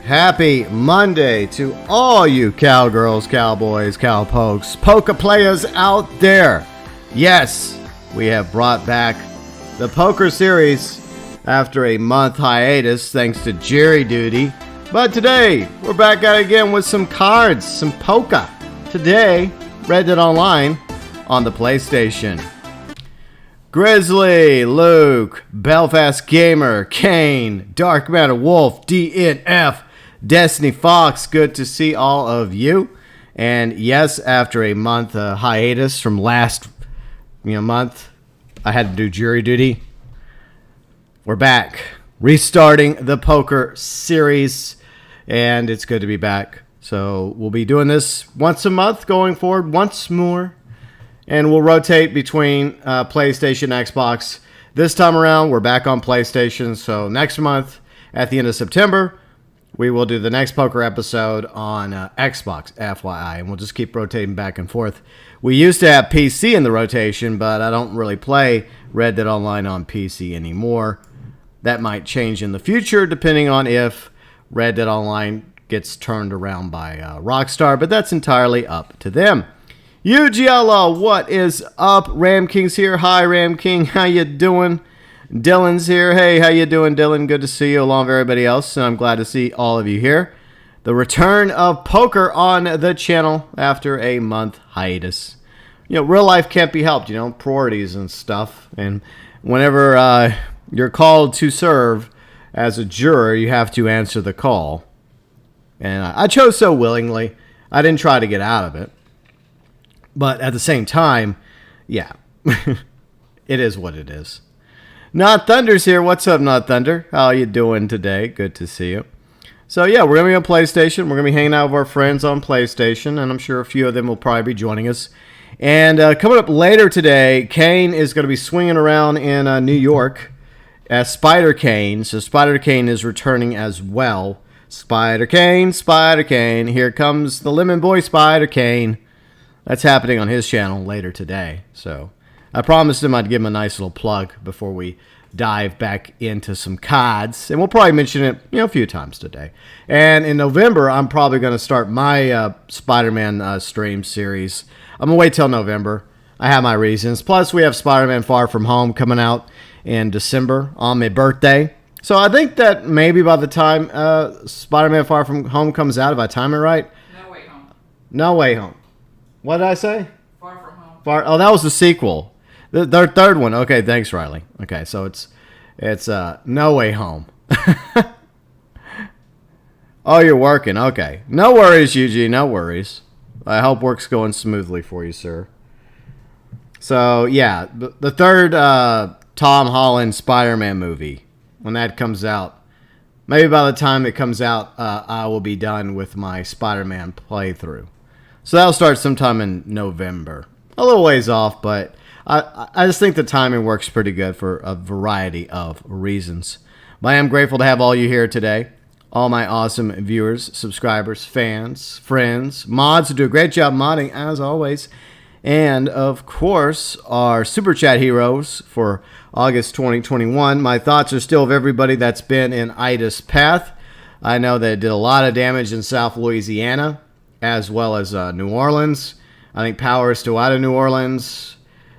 Happy Monday to all you cowgirls, cowboys, cowpokes, poker players out there. Yes, we have brought back the poker series after a month hiatus thanks to jury duty. But today, we're back at it again with some cards, some poker. Today, Red Dead Online on the PlayStation. Grizzly, Luke, Belfast Gamer, Kane, Dark MatterWolf, DNF, Destiny Fox, good to see all of you. And yes, after a month hiatus from last month, I had to do jury duty. We're back, restarting the poker series, and it's good to be back. So we'll be doing this once a month going forward, once more. And we'll rotate between PlayStation, Xbox. This time around, we're back on PlayStation. So next month, at the end of September, we will do the next poker episode on Xbox, FYI. And we'll just keep rotating back and forth. We used to have PC in the rotation, but I don't really play Red Dead Online on PC anymore. That might change in the future, depending on if Red Dead Online gets turned around by Rockstar. But that's entirely up to them. Outlaw, what is up? Ram King's here. Hi, Ram King. How you doing? Dylan's here. Hey, how you doing, Dylan? Good to see you along with everybody else, and I'm glad to see all of you here. The return of poker on the channel after a month hiatus. Real life can't be helped, priorities and stuff. And whenever you're called to serve as a juror, you have to answer the call. And I chose so willingly. I didn't try to get out of it. But at the same time, yeah, it is what it is. Not Thunder's here. What's up, Not Thunder? How you doing today? Good to see you. So, yeah, we're going to be on PlayStation. We're going to be hanging out with our friends on PlayStation, and I'm sure a few of them will probably be joining us. And coming up later today, Kane is going to be swinging around in New York as Spider Kane. So Spider Kane is returning as well. Spider Kane, here comes the Lemon Boy Spider Kane. That's happening on his channel later today. So I promised him I'd give him a nice little plug before we dive back into some cards. And we'll probably mention it a few times today. And in November, I'm probably going to start my Spider-Man stream series. I'm going to wait till November. I have my reasons. Plus, we have Spider-Man Far From Home coming out in December on my birthday. So I think that maybe by the time Spider-Man Far From Home comes out, if I time it right. No Way Home. No Way Home. What did I say? Far From Home. Oh, that was the sequel. The third one. Okay, thanks, Riley. Okay, so it's No Way Home. Oh, you're working. Okay. No worries, Eugene. No worries. I hope work's going smoothly for you, sir. So, yeah, the third Tom Holland Spider-Man movie, when that comes out, maybe by the time it comes out, I will be done with my Spider-Man playthrough. So that'll start sometime in November. A little ways off, but I just think the timing works pretty good for a variety of reasons. But I am grateful to have all you here today. All my awesome viewers, subscribers, fans, friends, mods who do a great job modding as always. And, of course, our Super Chat heroes for August 2021. My thoughts are still with everybody that's been in Ida's path. I know they did a lot of damage in South Louisiana, as well as New Orleans. I think power is still out of New Orleans.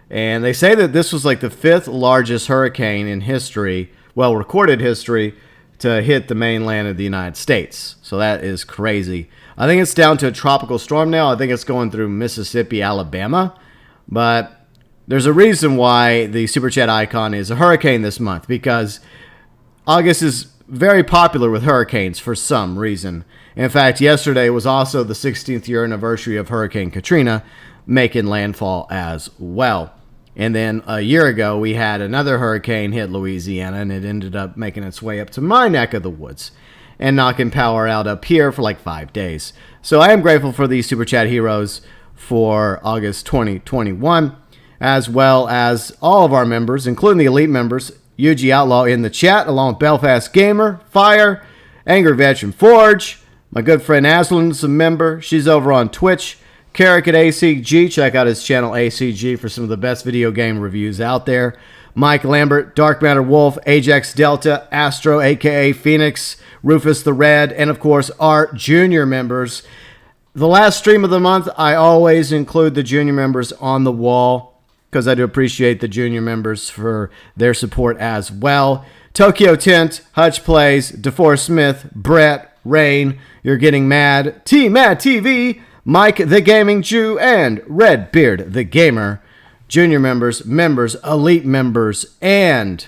And they say that this was like the 5th largest hurricane in history, well, recorded history, to hit the mainland of the United States. So that is crazy. I think it's down to a tropical storm now. I think it's going through Mississippi, Alabama. But there's a reason why the Super Chat icon is a hurricane this month, because August is very popular with hurricanes for some reason. In fact, yesterday was also the 16th year anniversary of Hurricane Katrina making landfall as well. And then a year ago, we had another hurricane hit Louisiana, and it ended up making its way up to my neck of the woods and knocking power out up here for like 5 days. So I am grateful for these Super Chat heroes for August 2021, as well as all of our members, including the elite members, Outlaw in the chat, along with Belfast Gamer, Fire, Angry Veteran Forge, my good friend Azralynn, a member. She's over on Twitch. Carrick at ACG. Check out his channel ACG for some of the best video game reviews out there. Mike Lambert, Dark MatterWolf, AJAX Delta, Astro, a.k.a. Phoenix, Rufus the Red, and of course our junior members. The last stream of the month, I always include the junior members on the wall because I do appreciate the junior members for their support as well. ToykoTent, Huttch Plays, DeForest Smith, Brett, Rain, You're Getting Mad, TMAD TV, Mike the Gaming Jew, and Redbeard the Gamer. Junior members, elite members, and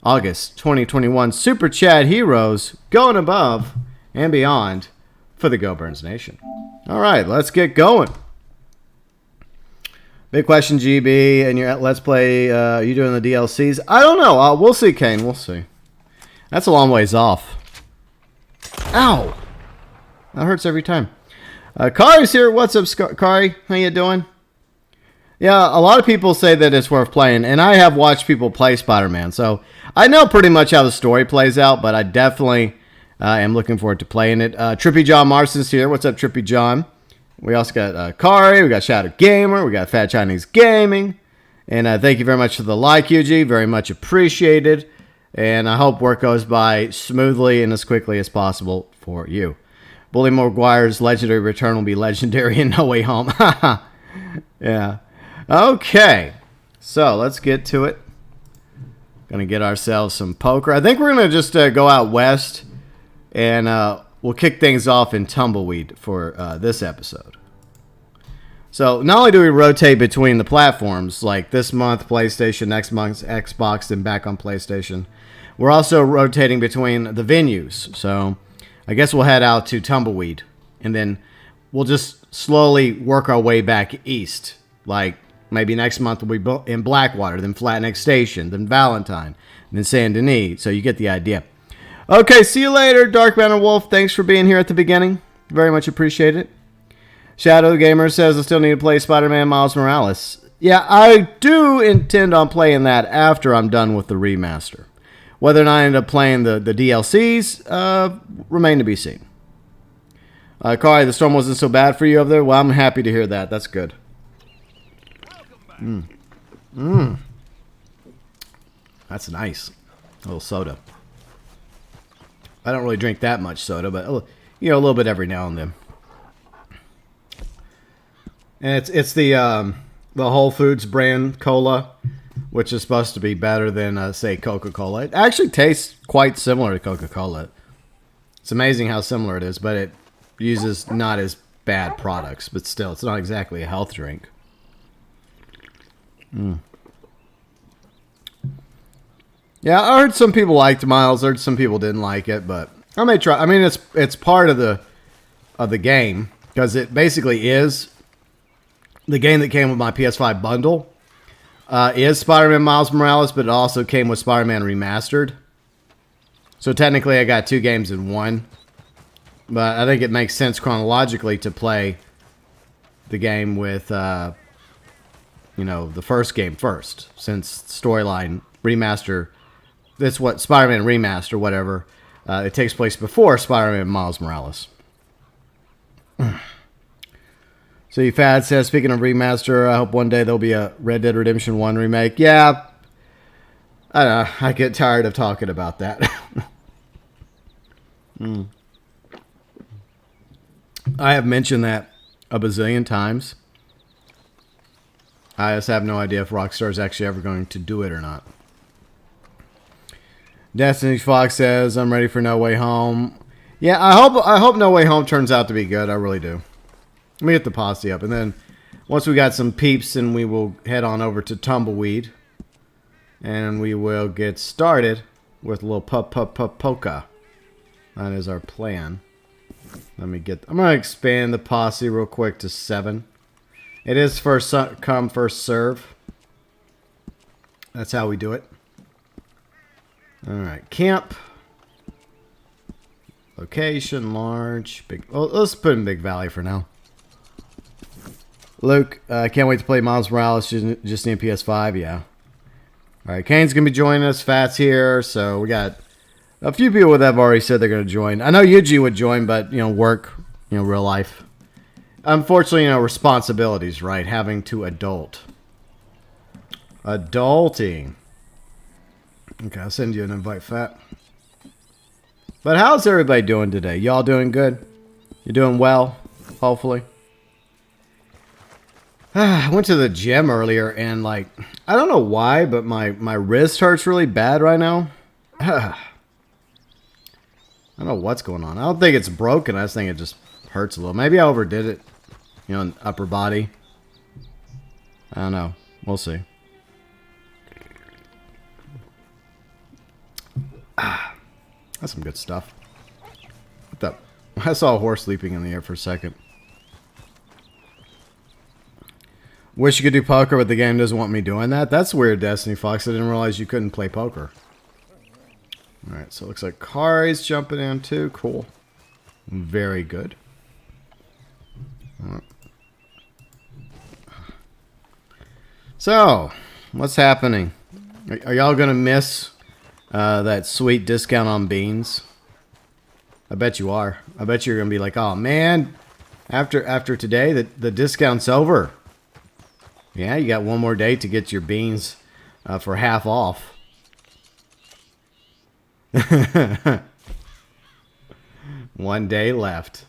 August 2021 Super Chat heroes going above and beyond for the GeauxBurns Nation. All right, let's get going. Big question, GB, and your Let's Play, you doing the DLCs? I don't know. We'll see, Kane. We'll see. That's a long ways off. Ow! That hurts every time. Kari's here. What's up, Kari? How you doing? Yeah, a lot of people say that it's worth playing, and I have watched people play Spider-Man, so I know pretty much how the story plays out, but I definitely am looking forward to playing it. Trippy John Marston's here. What's up, Trippy John? We also got Kari, we got Shadow Gamer, we got Fat Chinese Gaming, and thank you very much for the like, UG. Very much appreciated, and I hope work goes by smoothly and as quickly as possible for you. Bully McGuire's legendary return will be legendary in No Way Home. Yeah. Okay. So, let's get to it. Gonna get ourselves some poker. I think we're gonna just go out west, and we'll kick things off in Tumbleweed for this episode. So, not only do we rotate between the platforms, like this month PlayStation, next month Xbox, then back on PlayStation, we're also rotating between the venues. So, I guess we'll head out to Tumbleweed, and then we'll just slowly work our way back east. Like, maybe next month we'll be in Blackwater, then Flat Neck Station, then Valentine, then Saint Denis. So you get the idea. Okay, see you later, Dark MatterWolf. Thanks for being here at the beginning. Very much appreciate it. Shadow Gamer says I still need to play Spider-Man Miles Morales. Yeah, I do intend on playing that after I'm done with the remaster. Whether or not I end up playing the DLCs, remain to be seen. Kari, the storm wasn't so bad for you over there? Well, I'm happy to hear that. That's good. That's nice. A little soda. I don't really drink that much soda, but you know, a little bit every now and then. And it's the Whole Foods brand cola, which is supposed to be better than say Coca-Cola. It actually tastes quite similar to Coca-Cola. It's amazing how similar it is, but it uses not as bad products, but still, it's not exactly a health drink. Yeah, I heard some people liked Miles. I heard some people didn't like it, but I may try. I mean, it's part of the game because it basically is the game that came with my PS5 bundle. Is Spider-Man Miles Morales, but it also came with Spider-Man Remastered. So technically, I got two games in one. But I think it makes sense chronologically to play the game with, you know, the first game first, since storyline remaster. That's what Spider-Man Remaster, whatever. It takes place before Spider-Man Miles Morales. So you Fad says, speaking of remaster, I hope one day there'll be a Red Dead Redemption 1 remake. Yeah, I don't know. I get tired of talking about that. I have mentioned that a bazillion times. I just have no idea if Rockstar is actually ever going to do it or not. Destiny Fox says, I'm ready for No Way Home. Yeah, I hope No Way Home turns out to be good. I really do. Let me get the posse up. And then once we got some peeps, and we will head on over to Tumbleweed. And we will get started with a little polka. That is our plan. I'm going to expand the posse real quick to 7. It is first come, first serve. That's how we do it. Alright, camp. Location, large, big. Oh, let's put in Big Valley for now. Luke, can't wait to play Miles Morales. Just need PS5, yeah. Alright, Kane's going to be joining us. Fat's here, so we got a few people that have already said they're going to join. I know Yuji would join, but, you know, work, you know, real life. Unfortunately, you know, responsibilities, right? Having to adult. Adulting. Okay, I'll send you an invite, Fat. But how's everybody doing today? Y'all doing good? You doing well? Hopefully. I went to the gym earlier and like, I don't know why, but my wrist hurts really bad right now. I don't know what's going on. I don't think it's broken. I just think it just hurts a little. Maybe I overdid it. You know, in upper body. I don't know. We'll see. That's some good stuff. What the? I saw a horse leaping in the air for a second. Wish you could do poker, but the game doesn't want me doing that. That's weird, Destiny Fox. I didn't realize you couldn't play poker. Alright, so it looks like Kari's jumping in too. Cool. Very good. Right. So, what's happening? Are y'all going to miss that sweet discount on beans? I bet you are. I bet you're going to be like, oh man, after today, the discount's over. Yeah, you got one more day to get your beans for half off. One day left.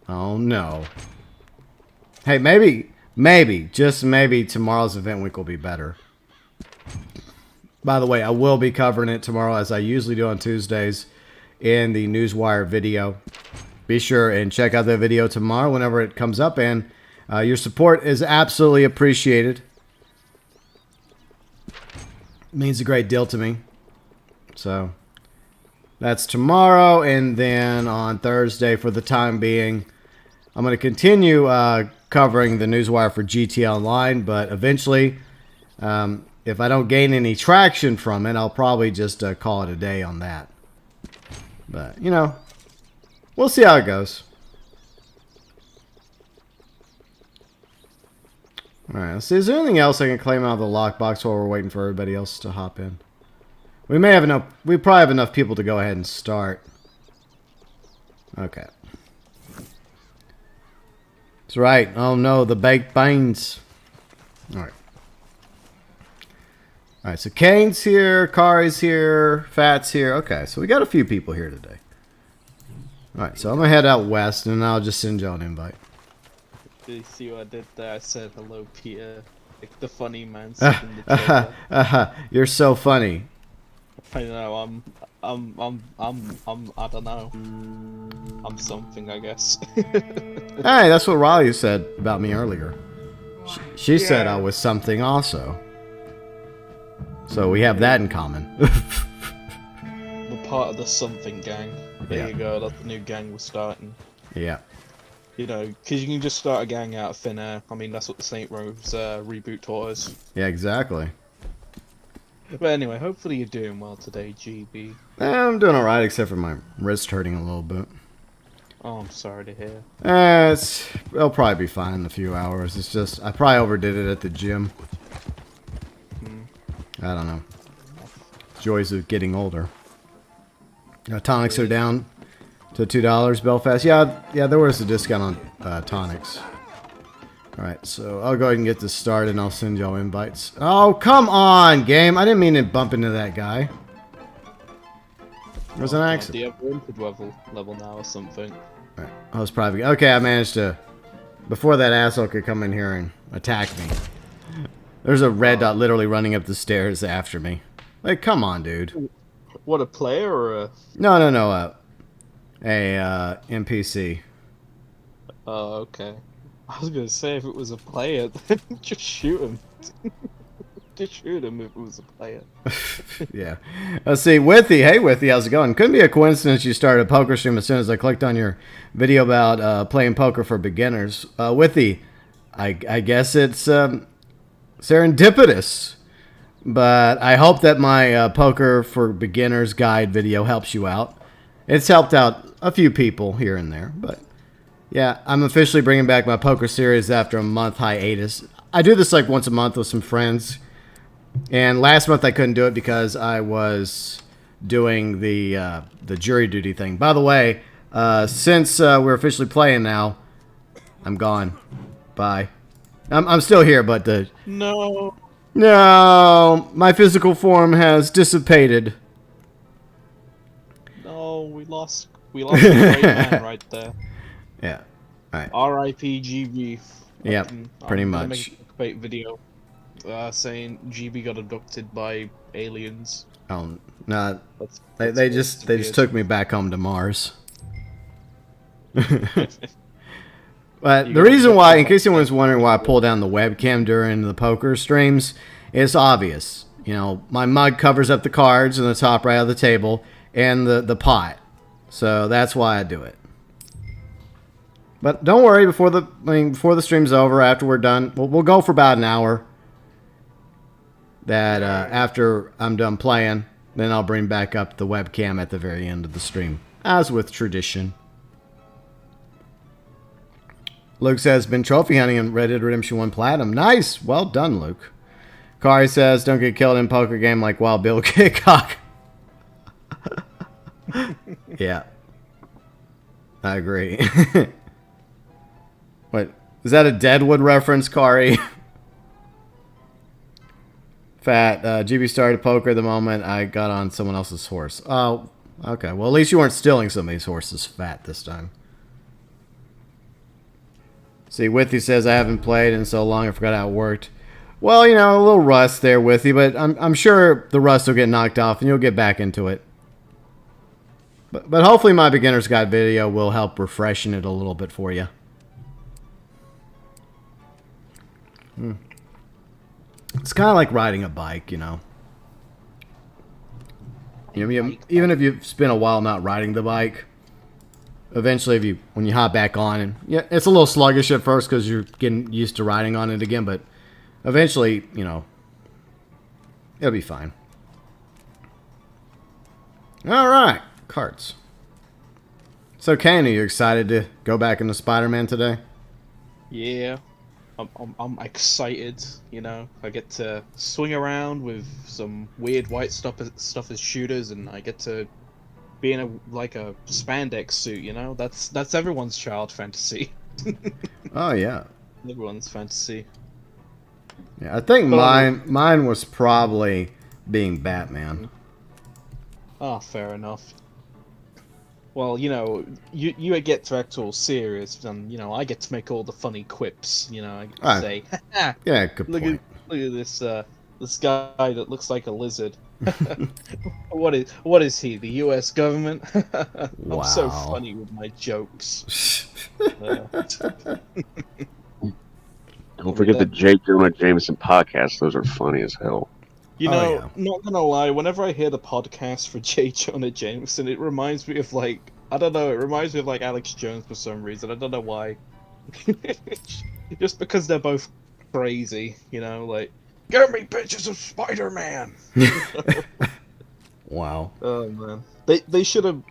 Oh no. Hey, maybe, just maybe tomorrow's event week will be better. By the way, I will be covering it tomorrow as I usually do on Tuesdays in the Newswire video. Be sure and check out that video tomorrow whenever it comes up, and your support is absolutely appreciated. It means a great deal to me. So that's tomorrow, and then on Thursday, for the time being, I'm going to continue covering the Newswire for GT Online, but eventually, if I don't gain any traction from it, I'll probably just call it a day on that. But, you know, we'll see how it goes. Alright, let's see. Is there anything else I can claim out of the lockbox while we're waiting for everybody else to hop in? We may have enough. We probably have enough people to go ahead and start. Okay. That's right. Oh no, the baked beans. Alright. Alright, so Kane's here, Kari's here, Fat's here. Okay, so we got a few people here today. Alright, so I'm going to head out west, and I'll just send y'all an invite. Did you see what I did there? I said hello, Peter. Like the funny man sitting in the chair. You're so funny. I know, I don't know. I'm something, I guess. Hey, that's what Riley said about me earlier. She said I was something also. So we have that in common. We're part of the something gang. There you go, that's the new gang we're starting. Yeah. You know, because you can just start a gang out of thin air. I mean, that's what the Saint Rose reboot taught us. Yeah, exactly. But anyway, hopefully you're doing well today, GB. I'm doing alright, except for my wrist hurting a little bit. Oh, I'm sorry to hear. It'll probably be fine in a few hours. It's just, I probably overdid it at the gym. I don't know. Joys of getting older. Tonics are down to $2, Belfast. Yeah, there was a discount on tonics. Alright, so I'll go ahead and get this started, and I'll send y'all invites. Oh, come on, game! I didn't mean to bump into that guy. It was an accident. Do you have wanted level now or something? Right. I was probably... Okay, I managed to... Before that asshole could come in here and attack me. There's a red dot literally running up the stairs after me. Like, come on, dude. What, a player or a... No. A NPC. Oh, okay. I was gonna say, if it was a player, then just shoot him. Just shoot him if it was a player. Yeah. Let's see, Withy. Hey, Withy, how's it going? Couldn't be a coincidence you started a poker stream as soon as I clicked on your video about playing poker for beginners. Withy, I guess it's serendipitous. But I hope that my poker for beginners guide video helps you out. It's helped out a few people here and there, but yeah, I'm officially bringing back my poker series after a month hiatus. I do this like once a month with some friends, and last month I couldn't do it because I was doing the jury duty thing. By the way, since we're officially playing now, I'm gone. Bye. I'm still here, but the... No. No, my physical form has dissipated. No, we lost a great man right there. Yeah. Alright. R.I.P. GB. Yep, pretty I'm gonna much. make a clickbait video saying GB got abducted by aliens. Oh, no. That's They just took me back home to Mars. But the reason why, in case anyone was wondering why I pull down the webcam during the poker streams, it's obvious. You know, my mug covers up the cards in the top right of the table and the pot. So that's why I do it. But don't worry, before the stream's over, after we're done, we'll go for about an hour. That after I'm done playing, then I'll bring back up the webcam at the very end of the stream, as with tradition. Luke says, been trophy hunting in Red Dead Redemption 1 Platinum. Nice! Well done, Luke. Kari says, don't get killed in poker game like Wild Bill Hickok. Yeah. I agree. Wait, is that a Deadwood reference, Kari? Fat, GB started poker the moment I got on someone else's horse. Oh, okay. Well, at least you weren't stealing somebody's horse's fat this time. See, Withy says, I haven't played in so long I forgot how it worked. Well, you know, a little rust there, Withy, but I'm sure the rust will get knocked off and you'll get back into it. But hopefully my beginner's guide video will help refreshen it a little bit for you. It's kind of like riding a bike, you know. Even if you've spent a while not riding the bike, eventually, when you hop back on, and yeah, it's a little sluggish at first because you're getting used to riding on it again, but eventually, you know, it'll be fine. All right, cards. So, Kane, are you excited to go back into Spider-Man today? Yeah, I'm excited. You know, I get to swing around with some weird white stuff as shooters, and I get to be in a spandex suit. You know, that's everyone's child fantasy. Oh yeah, everyone's fantasy. Yeah, I think mine was probably being Batman. Oh, fair enough. Well, you know, you get to act all serious, and you know, I get to make all the funny quips. You know, I get to say, yeah, good point. Look at this guy that looks like a lizard. What is he? The U.S. government? Wow. I'm so funny with my jokes. Don't forget the J. Jonah Jameson podcast. Those are funny as hell. You know, not gonna lie, whenever I hear the podcast for J. Jonah Jameson, it reminds me of I don't know, it reminds me of Alex Jones for some reason. I don't know why. Just because they're both crazy, you know, give me pictures of Spider-Man! Wow. Oh man. They should have,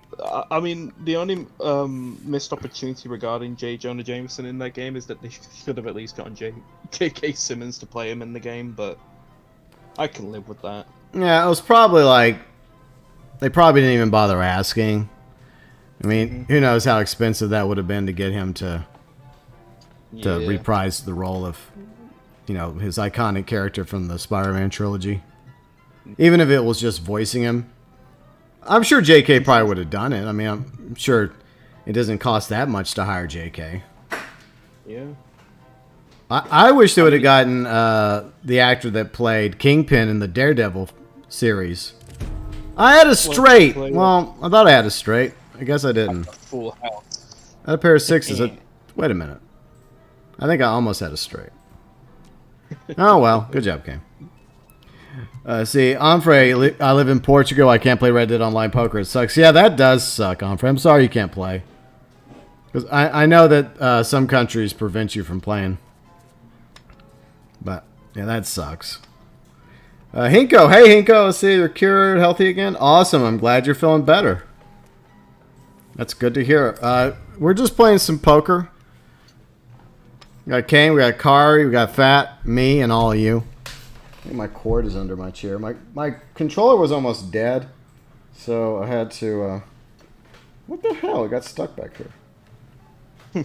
I mean, the only missed opportunity regarding J. Jonah Jameson in that game is that they should have at least gotten J.K. Simmons to play him in the game, but I can live with that. Yeah, it was probably they probably didn't even bother asking. I mean, who knows how expensive that would have been to get him to reprise the role of, you know, his iconic character from the Spider-Man trilogy. Even if it was just voicing him. I'm sure JK probably would have done it. I mean, I'm sure it doesn't cost that much to hire JK. Yeah. I wish they would have gotten the actor that played Kingpin in the Daredevil series. I had a straight. Well, I thought I had a straight. I guess I didn't. Full house. I had a pair of sixes. Wait a minute. I think I almost had a straight. Oh, well. Good job, Cam. See, Onfrey, I live in Portugal. I can't play Red Dead Online Poker. It sucks. Yeah, that does suck, Onfrey. I'm sorry you can't play. Because I know that some countries prevent you from playing. But, yeah, that sucks. Hinko. Hey, Hinko. Let's see, you're cured, healthy again. Awesome. I'm glad you're feeling better. That's good to hear. We're just playing some poker. We got Kane, we got Kari, we got Fat, me, and all of you. I think my cord is under my chair. My controller was almost dead. So I had to... what the hell? It got stuck back here.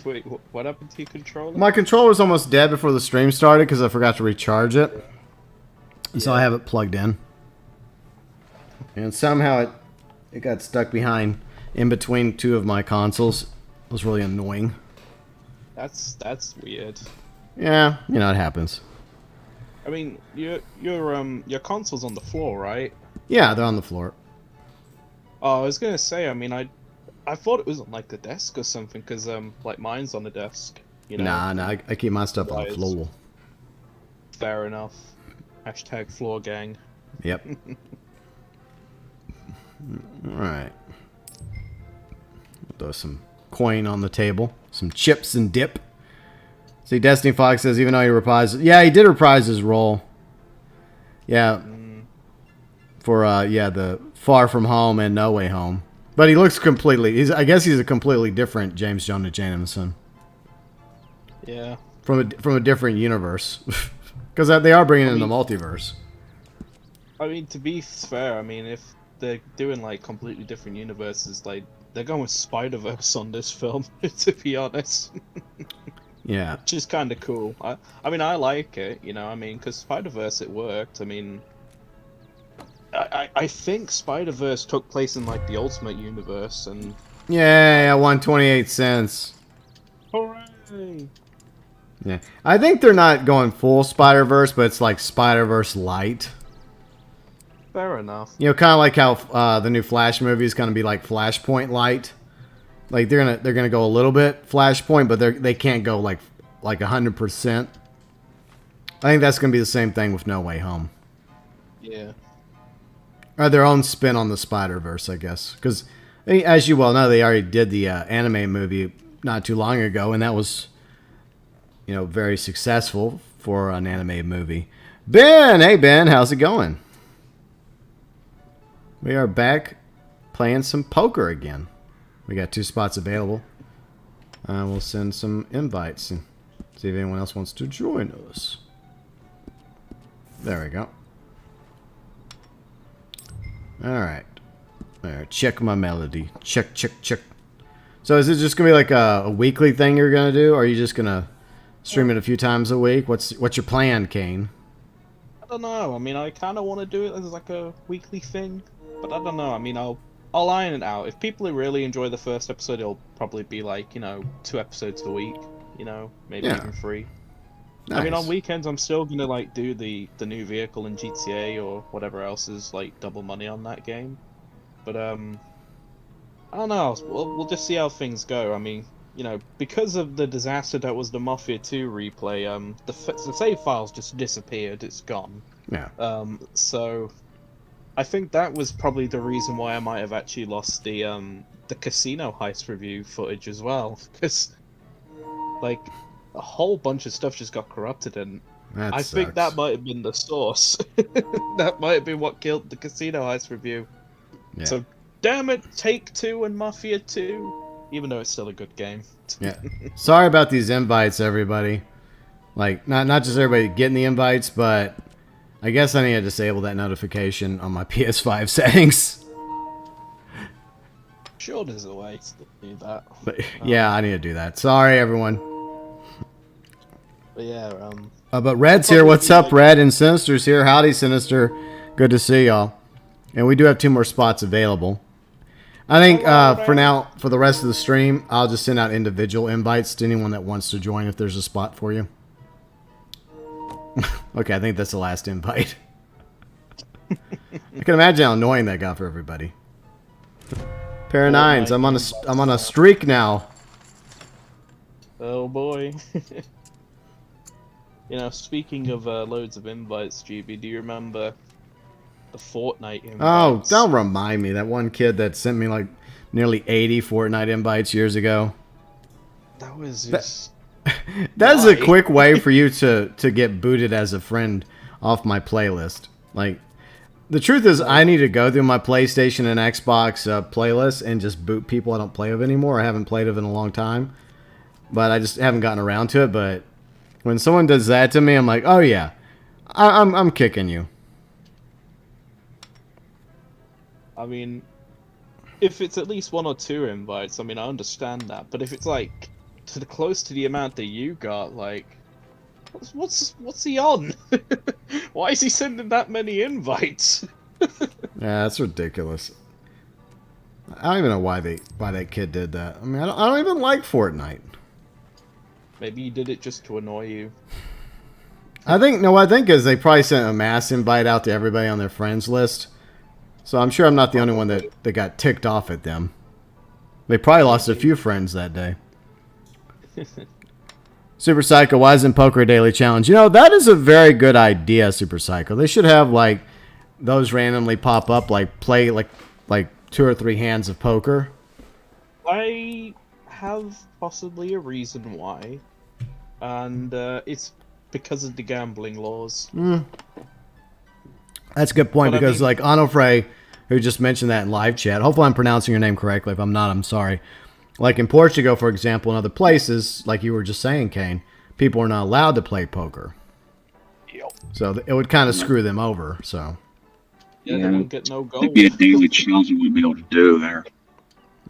Wait, what happened to your controller? My controller was almost dead before the stream started because I forgot to recharge it. And so I have it plugged in. And somehow it got stuck in between two of my consoles. It was really annoying. That's weird. Yeah, it happens. I mean, your console's on the floor, right? Yeah, they're on the floor. Oh, I was gonna say, I mean, I thought it was on like the desk or something, because like mine's on the desk. Nah, I keep my stuff on the floor. Fair enough. Hashtag floor gang. Yep. Alright. Throw some coin on the table. Some chips and dip. See, Destiny Fox says even though he reprised... Yeah, he did reprise his role. Yeah. For, the Far From Home and No Way Home. But he looks completely... I guess he's a completely different James Jonah Jameson. Yeah. From a different universe. Because they are bringing in the multiverse. I mean, to be fair, I mean, if they're doing, like, completely different universes, like, they're going with Spider-Verse on this film, to be honest. Yeah. Which is kind of cool. I mean, I like it, I mean, because Spider-Verse, it worked. I mean, I think Spider-Verse took place in, like, the Ultimate Universe, and... Yay, I won 28 cents. Hooray! Yeah. I think they're not going full Spider-Verse, but it's like Spider-Verse light. Fair enough. Kind of like how the new Flash movie is going to be like Flashpoint light. Like they're gonna go a little bit Flashpoint, but they can't go like 100%. I think that's gonna be the same thing with No Way Home. Yeah. Or their own spin on the Spider-Verse, I guess. Because as you well know, they already did the anime movie not too long ago, and that was very successful for an anime movie. Ben, hey Ben, how's it going? We are back playing some poker again. We got 2 spots available. We'll send some invites and see if anyone else wants to join us. There we go. Alright. Alright, check my melody. Check. So is it just going to be like a weekly thing you're going to do? Or are you just going to stream it a few times a week? What's your plan, Kane? I don't know. I mean, I kind of want to do it as like a weekly thing. But I don't know. I mean, I'll iron it out. If people really enjoy the first episode, it'll probably be like, 2 episodes a week. Maybe even 3. Nice. I mean, on weekends, I'm still gonna like do the new vehicle in GTA or whatever else is like double money on that game. But I don't know. We'll just see how things go. I mean, because of the disaster that was the Mafia 2 replay, the save files just disappeared. It's gone. Yeah. So I think that was probably the reason why I might have actually lost the casino heist review footage as well, because like a whole bunch of stuff just got corrupted, and I think that might have been the source. That might have been what killed the casino heist review. Yeah. So damn it, Take-Two and Mafia 2, even though it's still a good game. Yeah. Sorry about these invites, everybody. Like not just everybody getting the invites, but I guess I need to disable that notification on my PS5 settings. Sure, there's a way to do that. But, yeah, I need to do that. Sorry, everyone. But yeah, but Red's here. What's up, Red? And Sinister's here. Howdy, Sinister. Good to see y'all. And we do have 2 more spots available. I think for now, for the rest of the stream, I'll just send out individual invites to anyone that wants to join if there's a spot for you. Okay, I think that's the last invite. I can imagine how annoying that got for everybody. Pair of 9s. I'm on a streak now. Oh boy. Speaking of loads of invites, GB, do you remember the Fortnite invites? Oh, don't remind me. That one kid that sent me like nearly 80 Fortnite invites years ago. That was just... That is a quick way for you to get booted as a friend off my playlist. Like, the truth is, I need to go through my PlayStation and Xbox playlist and just boot people I don't play with anymore. I haven't played with in a long time, but I just haven't gotten around to it. But when someone does that to me, I'm like, oh yeah, I'm kicking you. I mean, if it's at least 1 or 2 invites, I mean, I understand that. But if it's like close to the amount that you got, like, What's he on? Why is he sending that many invites? Yeah, that's ridiculous. I don't even know why that kid did that. I mean, I don't even like Fortnite. Maybe he did it just to annoy you. I think is they probably sent a mass invite out to everybody on their friends list. So I'm sure I'm not the only one that got ticked off at them. They probably lost a few friends that day. Super Psycho, why isn't poker a daily challenge? You know, that is a very good idea, Super Psycho. They should have like those randomly pop up, like play like 2 or 3 hands of poker. I have possibly a reason why, and it's because of the gambling laws. That's a good point, But because I mean, like Onofre, who just mentioned that in live chat, hopefully I'm pronouncing your name correctly. If I'm not, I'm sorry. Like in Portugal, for example, and other places, like you were just saying, Kane, people are not allowed to play poker. Yep. So it would kind of screw them over. So Yeah, they don't get no gold. It'd be a daily challenge we would be able to do there.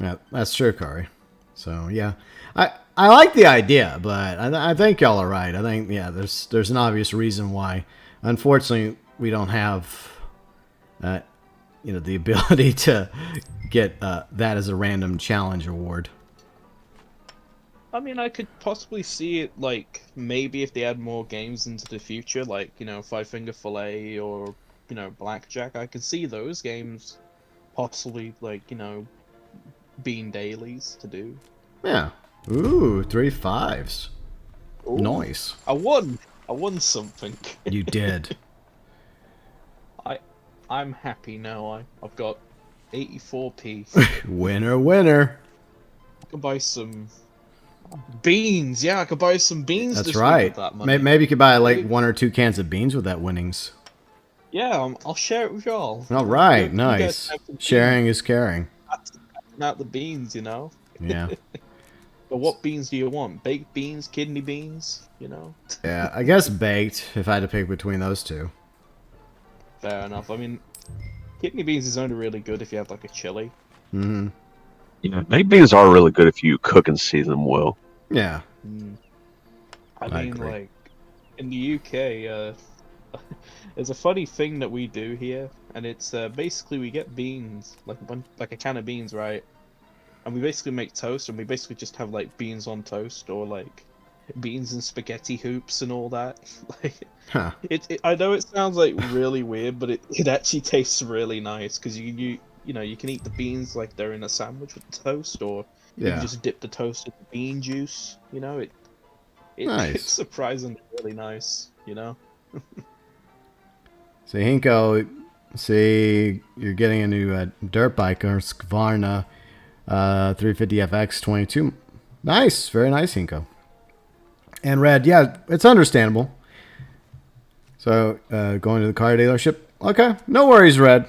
yeah, that's true, Kari. So yeah, I like the idea, but I think y'all are right. I think there's an obvious reason why. Unfortunately, we don't have the ability to get that as a random challenge award. I mean, I could possibly see it, like, maybe if they add more games into the future, like, Five Finger Fillet or, Blackjack, I could see those games possibly, like, being dailies to do. Yeah. Ooh, 3 5s. Ooh, Nice. I won something. You did. I'm happy now. I've got 84p. Winner. I can buy some beans. Yeah, I could buy some beans. That's this right. week with that money. Maybe you could buy like 1 or 2 cans of beans with that winnings. Yeah, I'll share it with y'all. All right, You guys nice. have some Sharing is caring. Not the beans, Yeah. But what beans do you want? Baked beans, kidney beans, Yeah, I guess baked, if I had to pick between those two. Fair enough. I mean, kidney beans is only really good if you have like a chili. Mm-hmm. Yeah, baked beans are really good if you cook and season them well. Yeah. I I mean, agree. like, in the UK, there's a funny thing that we do here, and it's basically we get beans, like a can of beans, right? And we basically make toast, and we basically just have like beans on toast, or like beans and spaghetti hoops and all that. Like, Huh. I know it sounds like really weird, but it actually tastes really nice because you can eat the beans like they're in a sandwich with toast, or you Yeah. can just dip the toast in bean juice. Nice. It's surprisingly really nice. So Hinko, see, you're getting a new dirt bike, or Skvarna 350FX 22. Nice, very nice, Hinko. And Red, yeah, it's understandable. So going to the car dealership, okay, no worries, Red.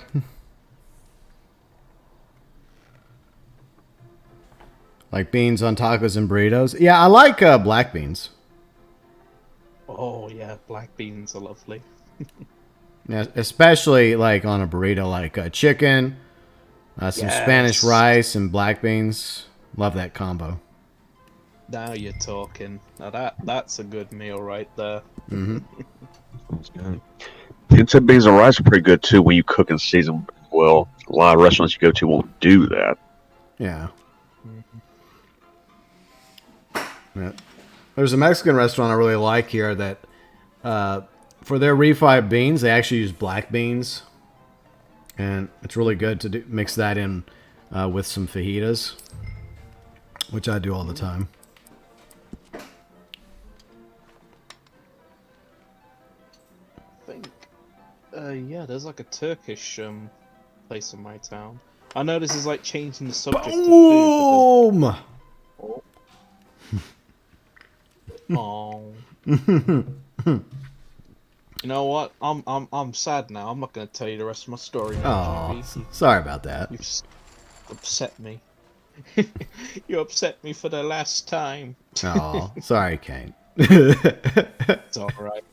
Like beans on tacos and burritos. Yeah, I like black beans. Oh yeah, black beans are lovely. Yeah, especially like on a burrito, like chicken, some Yes. Spanish rice, and black beans. Love that combo. Now you're talking. Now that's a good meal right there. Mm-hmm. Sounds good. Pinto beans and rice are pretty good too when you cook and season them well. A lot of restaurants you go to won't do that. Yeah. Yeah. There's a Mexican restaurant I really like here that for their refried beans, they actually use black beans. And it's really good to mix that in with some fajitas, which I do all the time. I think, yeah, there's like a Turkish place in my town. I know this is like changing the subject to food. Boom! Oh. You know what? I'm sad now. I'm not gonna tell you the rest of my story now, Oh, GB. sorry about that. You upset me. You upset me for the last time. Oh, sorry, Kane. It's alright.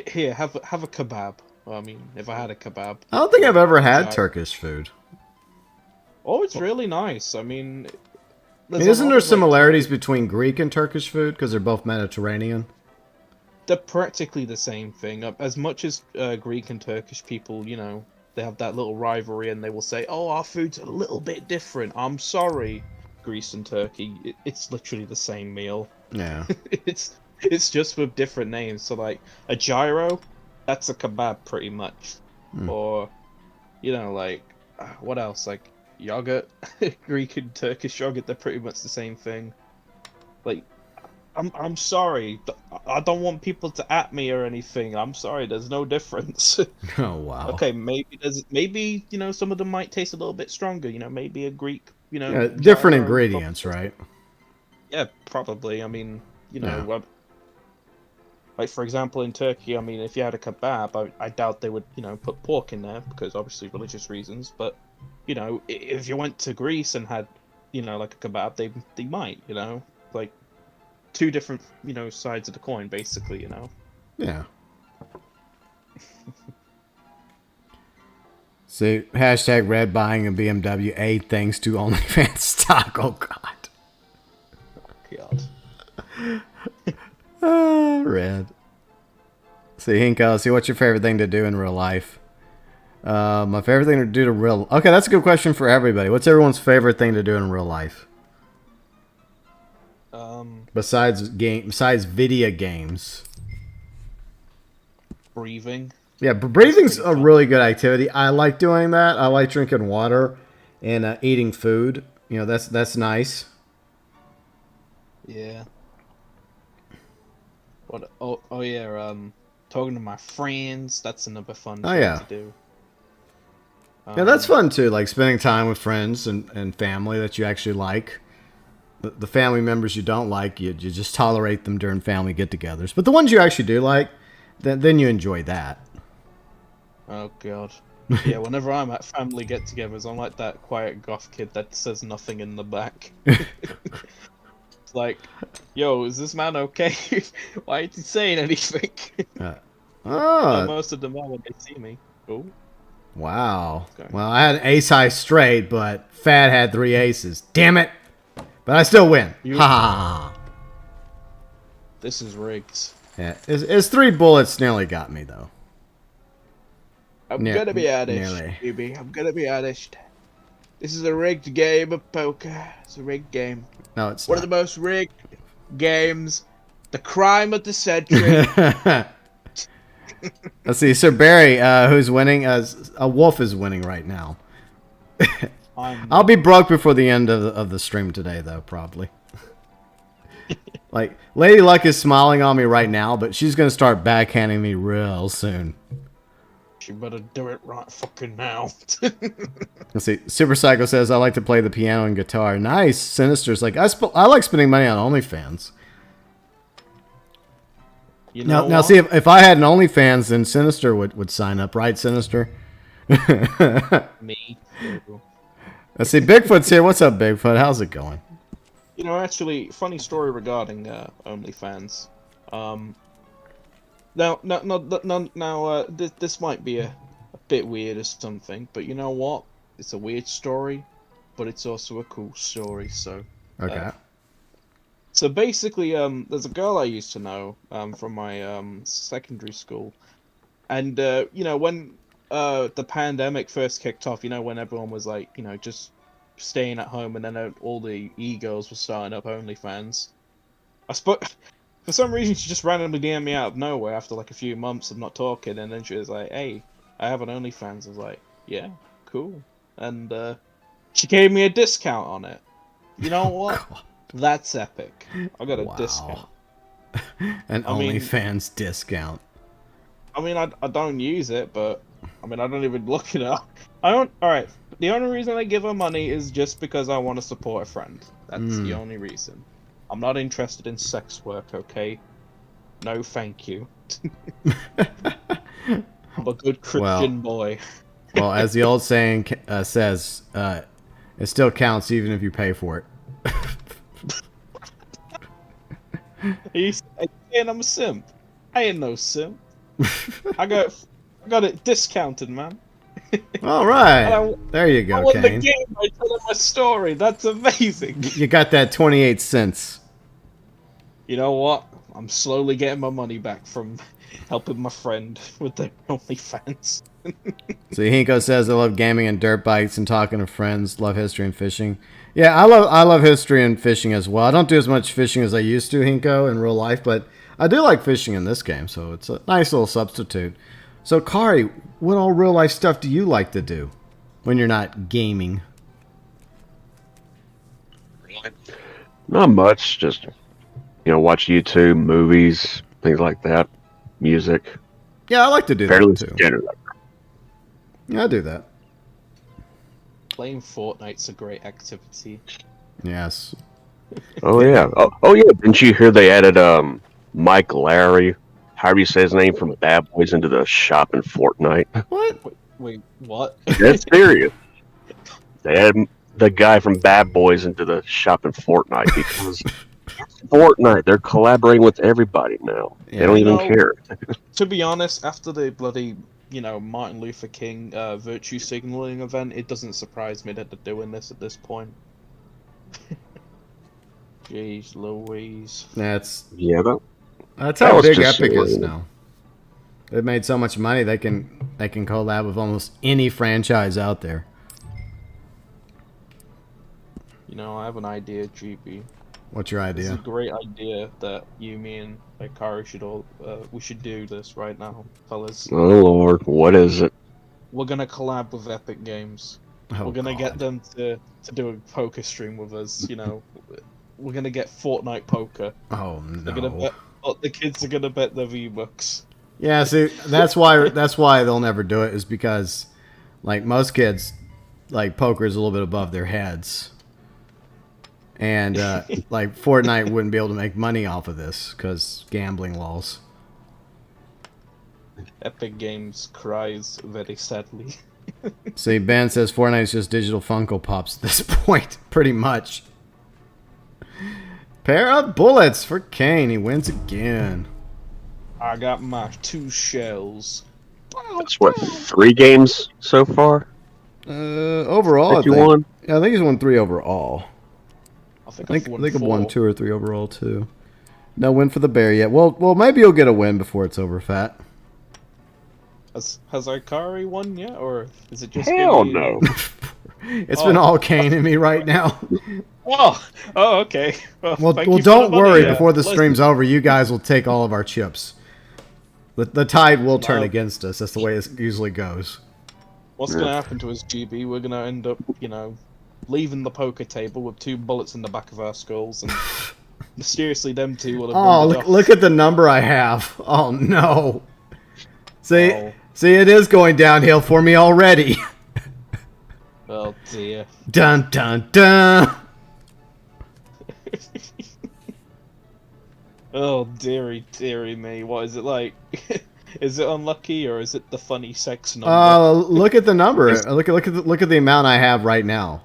Here, have a kebab. Well, I mean, if I had a kebab. I don't think I've ever had Yeah. Turkish food. Oh, it's really nice. I mean, Isn't there similarities between Greek and Turkish food because they're both Mediterranean? they're practically the same thing. As much as Greek and Turkish people, you know, they have that little rivalry, and they will say, "Oh, our food's a little bit different." I'm sorry, Greece and Turkey, it's literally the same meal. Yeah. It's just with different names. So like a gyro, that's a kebab pretty much, or you know, like what else? Like yogurt, Greek and Turkish yogurt, they're pretty much the same thing. Like, I'm sorry, I don't want people to at me or anything. I'm sorry, there's no difference. Oh wow. Okay, maybe you know, some of them might taste a little bit stronger. You know, maybe a Greek, you know, Yeah, different gyro ingredients, right? Yeah, probably. I mean, you know, like for example, in Turkey, I mean, if you had a kebab, I doubt they would, you know, put pork in there because obviously religious reasons. But you know, if you went to Greece and had, you know, like a kebab, they might, you know, like two different, you know, sides of the coin, basically, you know. Yeah. So hashtag red buying a BMW thanks to OnlyFans stock. Oh god. God. Red. See, Hinko, see, what's your favorite thing to do in real life? My favorite thing to do to real... Okay, that's a good question for everybody. What's everyone's favorite thing to do in real life? Besides video games. Breathing. Yeah, but breathing's a really good activity. I like doing that. I like drinking water and eating food. You know, that's nice. Yeah. What? Oh yeah. Talking to my friends. That's another fun thing to do. Yeah, that's fun too. Like spending time with friends and family that you actually like. The family members you don't like, you just tolerate them during family get-togethers. But the ones you actually do like, then you enjoy that. Oh god. Yeah, whenever I'm at family get-togethers, I'm like that quiet goth kid that says nothing in the back. It's like, yo, is this man okay? Why ain't he saying anything? Most of them are when they see me. Oh. Wow. Okay. Well, I had an ace high straight, but Fat had 3 aces. Damn it! But I still win. Ha ha ha. This is rigged. Yeah, his 3 bullets nearly got me though. I'm gonna be honest, baby. I'm gonna be honest. This is a rigged game of poker. It's a rigged game. No, it's one of the most rigged games. The crime of the century. Let's see, Sir Barry, who's winning? A wolf is winning right now. I'll be broke before the end of the stream today, though, probably. Like, Lady Luck is smiling on me right now, but she's gonna start backhanding me real soon. She better do it right fucking now. Let's see. Super Psycho says, I like to play the piano and guitar. Nice. Sinister's like, I like spending money on OnlyFans. You know now see, if I had an OnlyFans, then Sinister would sign up, right, Sinister? Me. Let's see. Bigfoot's here. What's up, Bigfoot? How's it going? You know, actually, funny story regarding OnlyFans. Now, this might be a bit weird or something, but you know what? It's a weird story, but it's also a cool story. So okay. So basically, there's a girl I used to know from my secondary school, and you know, when the pandemic first kicked off, you know, when everyone was like, you know, just staying at home, and then all the e-girls were starting up OnlyFans. For some reason, she just randomly DM'd me out of nowhere after like a few months of not talking, and then she was like, "Hey, I have an OnlyFans." I was like, "Yeah, cool," and she gave me a discount on it. You know what? That's epic. I got a discount. An OnlyFans discount. I mean, I don't use it, but I mean, I don't even look it up. I don't. All right. The only reason I give her money is just because I want to support a friend. That's the only reason. I'm not interested in sex work, okay? No, thank you. I'm a good Christian boy. Well, as the old saying says, it still counts even if you pay for it. Are you saying I'm a simp? I ain't no simp. I got it discounted, man. All right, there you go, I won Kane. the game by telling my story. That's amazing. You got that 28 cents. You know what? I'm slowly getting my money back from helping my friend with the OnlyFans. So Hinko says, I love gaming and dirt bikes and talking to friends. Love history and fishing. Yeah, I love history and fishing as well. I don't do as much fishing as I used to, Hinko, in real life, but I do like fishing in this game, so it's a nice little substitute. So, Kari, what all real life stuff do you like to do when you're not gaming? Not much. Just watch YouTube, movies, things like that, music. Yeah, I like to do Fairly that too. standard. Yeah, I do that. Playing Fortnite's a great activity. Yes. Oh yeah. Oh yeah. Didn't you hear they added Mike Larry, however you say his name, from Bad Boys into the shop in Fortnite? What? Wait, what? That's serious. They added the guy from Bad Boys into the shop in Fortnite because Fortnite, they're collaborating with everybody now. Yeah. They don't even care. To be honest, after the bloody, Martin Luther King virtue signaling event, it doesn't surprise me that they're doing this at this point. Jeez Louise. That's Yeah, how that was big just Epic is silly. now. They've made so much money they can collab with almost any franchise out there. I have an idea, GB. What's your It's a idea? great idea that you, me, and Akari we should do this right now, fellas. Oh Lord, what is it? We're gonna collab with Epic Games. Oh, We're gonna God. get them to do a poker stream with us. We're gonna get Fortnite poker. Oh They're gonna no. bet. The kids are gonna bet their V-Bucks. Yeah, see, that's why they'll never do it, is because, like, most kids, like, poker is a little bit above their heads, and like Fortnite wouldn't be able to make money off of this because gambling laws. Epic Games cries very sadly. See, Ben says Fortnite's just digital Funko Pops at this point, pretty much. Pair of bullets for Kane. He wins again. I got my 2 shells. That's what, 3 games so far Overall, I that you think. won? Yeah, I think he's won 3 overall. I think I I've think won I've 4. won 2 or 3 overall too. No win for the bear yet. Well, maybe you'll get a win before it's over, Fat. Has Akari won yet, or is it just Hell me? no. It's been all Kane and me right now. Oh, okay. Well, thank you for don't the money, worry. Before the let's- stream's over, you guys will take all of our chips. The tide will turn Wow. against us. That's the way it usually goes. What's Yeah. gonna happen to us, GB? We're gonna end up, leaving the poker table with 2 bullets in the back of our skulls, and mysteriously them 2 will have Oh, wandered off. look at the number I have. Oh no. See, Oh. it is going downhill for me already. Oh dear. Dun dun dun. Oh dearie me. What is it like? Is it unlucky or is it the funny sex number? Look at the number. Look at the amount I have right now.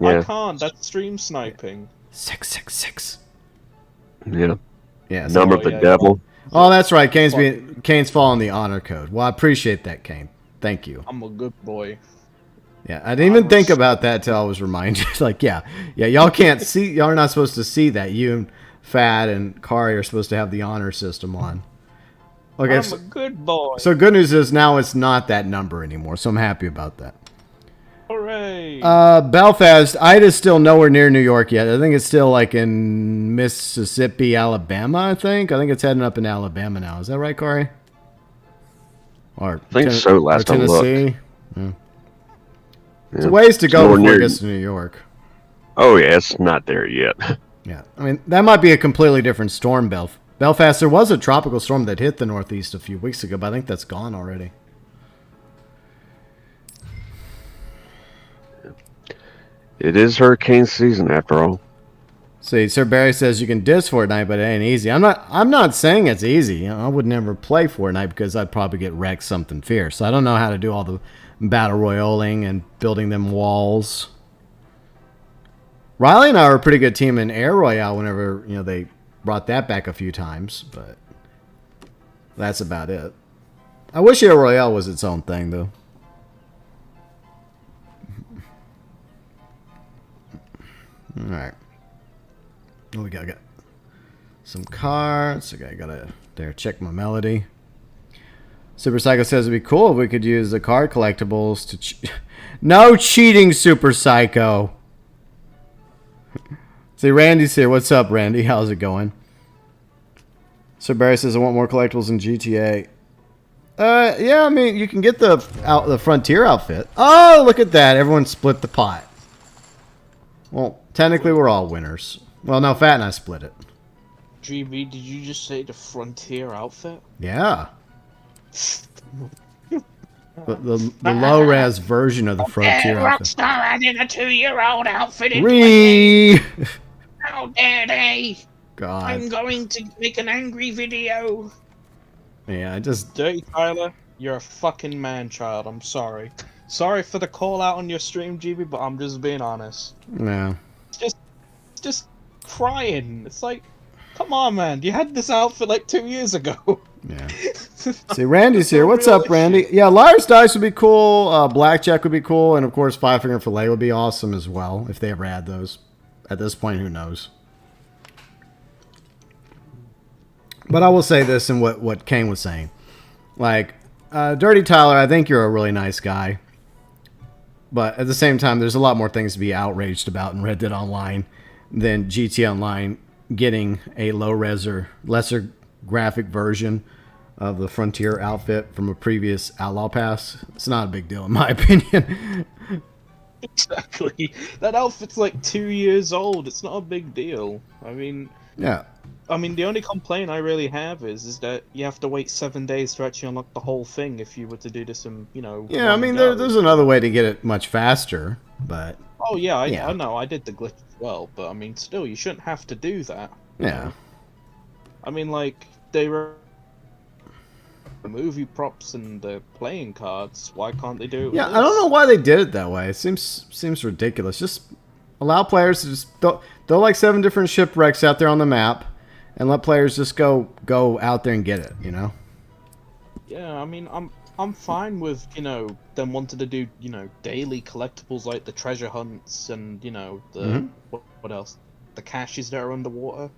I Yeah. can't. That's stream sniping. 666. Yeah. Yeah. So, Number Oh, of the yeah, devil. oh, that's right. Kane's following the honor code. Well, I appreciate that, Kane. Thank you. I'm a good boy. Yeah, I didn't even think about that till I was reminded. Like, yeah, y'all can't see. Y'all are not supposed to see that. You and Fad and Kari are supposed to have the honor system on. Okay, I'm a good boy. so good news is now it's not that number anymore. So I'm happy about that. Hooray! Belfast, Ida's still nowhere near New York yet. I think it's still like in Mississippi, Alabama. I think it's heading up in Alabama now. Is that right, Kari? Or I think so, last I looked. Tennessee. Yeah. It's Yeah. a ways to go Nowhere before it near- gets to New York. Oh yeah, it's not there yet. Yeah, I mean that might be a completely different storm. Belfast. There was a tropical storm that hit the Northeast a few weeks ago, but I think that's gone already. It is hurricane season after all. See, Sir Barry says you can diss Fortnite, but it ain't easy. I'm not saying it's easy. You know, I would never play Fortnite because I'd probably get wrecked something fierce. I don't know how to do all the battle royaling and building them walls. Riley and I were a pretty good team in Air Royale whenever they brought that back a few times, but that's about it. I wish Air Royale was its own thing, though. All right. What we got? some cards. Okay, I gotta check my melody. Super Psycho says it'd be cool if we could use the card collectibles to no cheating, Super Psycho. See, Randy's here. What's up, Randy? How's it going? Sir Barry says I want more collectibles in GTA. Yeah, I mean, you can get the Frontier outfit. Oh, look at that. Everyone split the pot. Well, technically we're all winners. Well, no, Fat and I split it. GB, did you just say the Frontier outfit? Yeah. The low-res version of the Frontier outfit. Rockstar added a 2-year-old outfit into Ree! How dare they? God. I'm going to make an angry video. Yeah, I just... Dirty Tyler, you're a fucking man-child. I'm sorry. Sorry for the call-out on your stream, GB, but I'm just being honest. Yeah. It's just crying. It's like, come on, man. You had this outfit like 2 years ago. Yeah. See, Randy's here. What's up, Randy? Yeah, Liar's Dice would be cool. Blackjack would be cool. And, of course, Five Finger Fillet would be awesome as well, if they ever had those. At this point, who knows? But I will say this in what Kane was saying. Like, Dirty Tyler, I think you're a really nice guy. But at the same time, there's a lot more things to be outraged about in Red Dead Online than GTA Online getting a low-res or lesser graphic version of the Frontier outfit from a previous Outlaw Pass. It's not a big deal, in my opinion. Exactly. That outfit's like 2 years old. It's not a big deal. I mean... Yeah. I mean, the only complaint I really have is that you have to wait 7 days to actually unlock the whole thing if you were to do this in, you know... Yeah, I mean, there's another way to get it much faster, but... Oh, yeah, I know, I did the glitch as well, but I mean, still, you shouldn't have to do that. Yeah. I mean, like, they were... the movie props and the playing cards, why can't they do it with Yeah, this? I don't know why they did it that way. It seems ridiculous. Just allow players to just... throw like 7 different shipwrecks out there on the map, and let players just go out there and get it, you know? Yeah, I mean, I'm fine with, you know, them wanting to do, you know, daily collectibles like the treasure hunts and, you know, the what else? The caches that are underwater.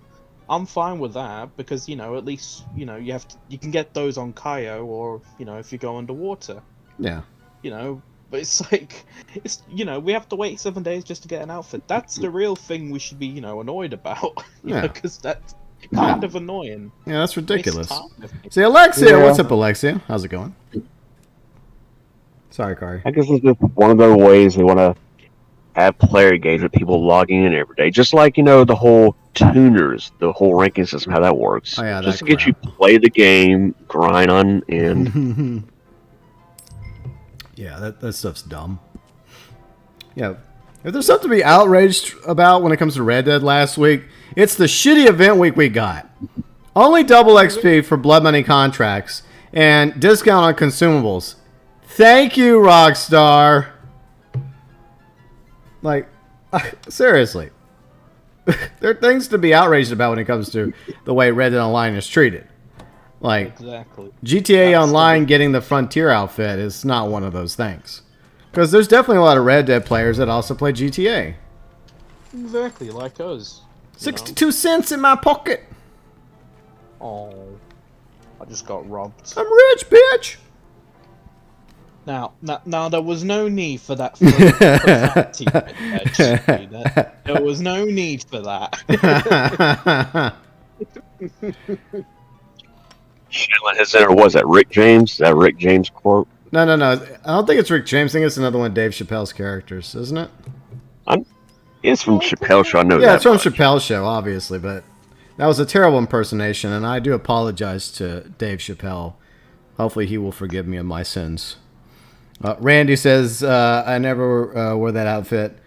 I'm fine with that because, you know, at least, you know, you can get those on Kaio or, you know, if you go underwater. Yeah. You know, but it's like, you know, we have to wait 7 days just to get an outfit. That's the real thing we should be, you know, annoyed about. Yeah. Because that's kind of annoying. Yeah, that's ridiculous. It's See, Alexia, Yeah. what's up, Alexia? How's it going? Sorry, Kari. I guess it's just one of the ways they want to have player engagement, people logging in every day. Just like, you know, the whole tuners, the whole ranking system, how that works. Oh, yeah, just that to get you play the game, grind on in. Yeah, that stuff's dumb. Yeah. If there's something to be outraged about when it comes to Red Dead last week, it's the shitty event week we got. Only double XP for blood money contracts and discount on consumables. Thank you, Rockstar. Like, seriously. There are things to be outraged about when it comes to the way Red Dead Online is treated. Like, Exactly. GTA Online getting the Frontier outfit is not one of those things. Because there's definitely a lot of Red Dead players that also play GTA. Exactly, like us. 62 cents in my pocket. Oh, I just got robbed. I'm rich, bitch. Now, there was no need for that. Profanity right there. There was no need for that. Shanlin has or was that Rick James? Is that Rick James quote? No. I don't think it's Rick James. I think it's another one of Dave Chappelle's characters, isn't it? It's from Chappelle Show. I know Yeah, that it's from much. Chappelle's show, obviously, but that was a terrible impersonation, and I do apologize to Dave Chappelle. Hopefully he will forgive me of my sins. Randy says, I never wore that outfit.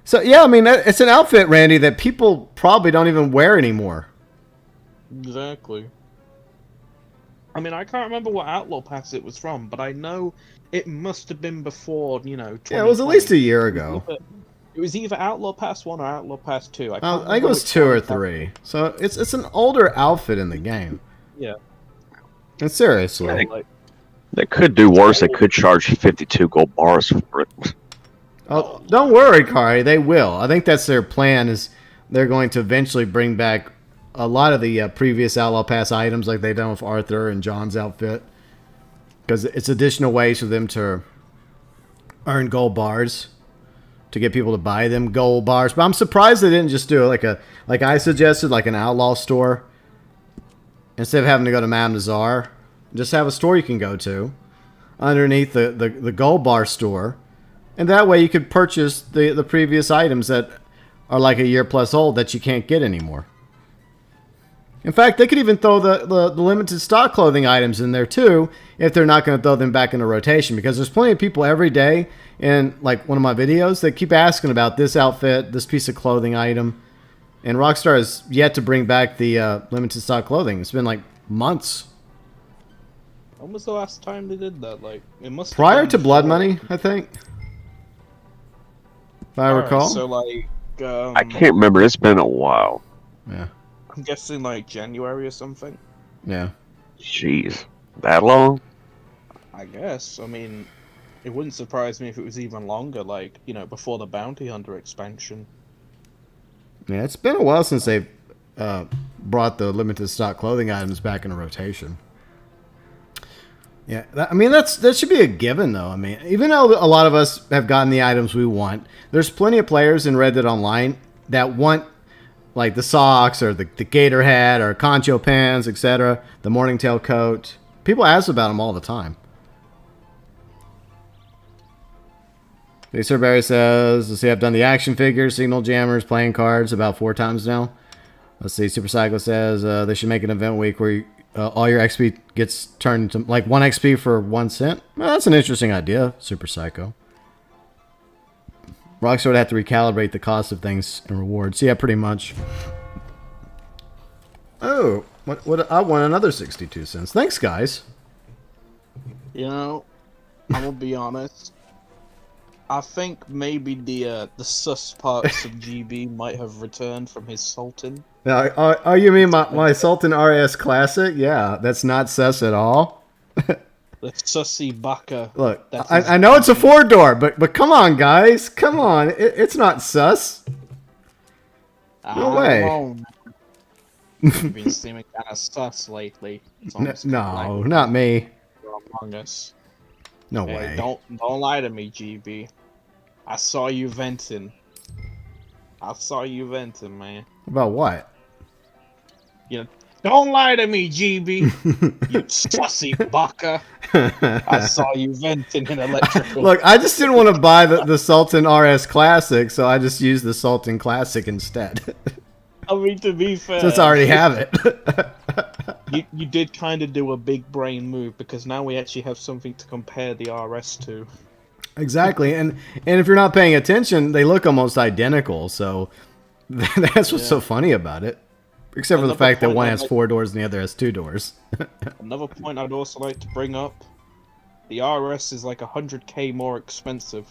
So, yeah, I mean, it's an outfit, Randy, that people probably don't even wear anymore. Exactly. I mean, I can't remember what Outlaw Pass it was from, but I know it must have been before, you know, Yeah, it was at least a year ago. It was either Outlaw Pass 1 or Outlaw Pass 2. I think it was 2 or 3. So it's an older outfit in the game. Yeah. And seriously. Yeah, they could do worse. They could charge 52 gold bars for it. Oh, don't worry, Kari. They will. I think that's their plan is they're going to eventually bring back a lot of the previous Outlaw Pass items, like they done with Arthur and John's outfit, because it's additional ways for them to earn gold bars to get people to buy them gold bars. But I'm surprised they didn't just do it like I suggested, like an Outlaw store, instead of having to go to Madame Nazar. Just have a store you can go to underneath the gold bar store, and that way you could purchase the previous items that are like a year plus old that you can't get anymore. In fact, they could even throw the limited stock clothing items in there too, if they're not going to throw them back into rotation, because there's plenty of people every day in like one of my videos that keep asking about this outfit, this piece of clothing item, and Rockstar has yet to bring back the limited stock clothing. It's been like months. When was the last time they did that? Like, it must have Prior been to Blood before. Money, I think, if I Alright, recall. so like, I can't remember. It's been a while. Yeah, I'm guessing like January or something. yeah. Jeez, that long? I guess. I mean, it wouldn't surprise me if it was even longer. Like, you know, before the Bounty Hunter expansion. Yeah, it's been a while since they've brought the limited stock clothing items back into rotation. Yeah, I mean, that should be a given, though. I mean, even though a lot of us have gotten the items we want, there's plenty of players in Red Dead Online that want, like, the socks or the gator hat or concho pants, etc., the morning tail coat. People ask about them all the time. Sir Barry says, let's see, I've done the action figures, signal jammers, playing cards about 4 times now. Let's see, Super Psycho says they should make an event week where all your XP gets turned into, like, 1 XP for 1 cent. Well, that's an interesting idea, Super Psycho. Rockstar would have to recalibrate the cost of things and rewards. Yeah, pretty much. Oh, what? I won another 62 cents. Thanks, guys. You know, I'm gonna be honest. I think maybe the sus parts of GB might have returned from his Sultan. Oh, you mean my Sultan RS Classic? Yeah, that's not sus at all. The sussy baka. Look, I know it's a 4-door, but come on, guys. Come on. It's not sus. No way. You've been seeming kind of sus lately. No, not me. Among Us. No Hey, way. don't lie to me, GB. I saw you venting. Man. About what? You know, don't lie to me, GB. You sussy baka. I saw you venting in electrical. Look, I just didn't want to buy the Sultan RS Classic, so I just used the Sultan Classic instead. I mean, to be fair, Since I already have it. you did kind of do a big brain move, because now we actually have something to compare the RS to. Exactly, and if you're not paying attention, they look almost identical, so that's what's so funny about it. Except for the fact that one has 4 doors and the other has 2 doors. Another point I'd also like to bring up, the RS is like 100k more expensive.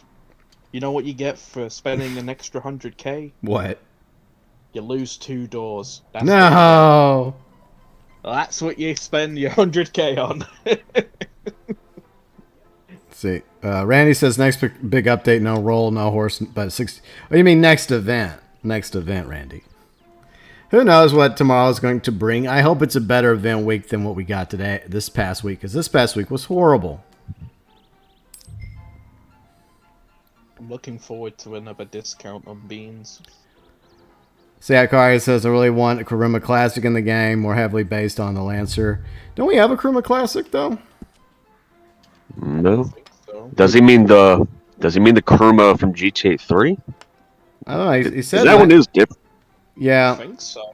You know what you get for spending an extra 100k? What? You lose 2 doors. No! That's what you spend your 100k on. Let's see. Randy says next big update, no roll, no horse, but 60. What do you mean next event? Next event, Randy. Who knows what tomorrow is going to bring? I hope it's a better event week than what we got today, this past week, because this past week was horrible. I'm looking forward to another discount on beans. Sayakari says, I really want a Kuruma Classic in the game, more heavily based on the Lancer. Don't we have a Kuruma Classic, though? No. I think so. Does he mean the Kuruma from GTA 3? I don't know. He said that one is different. I Yeah. think so.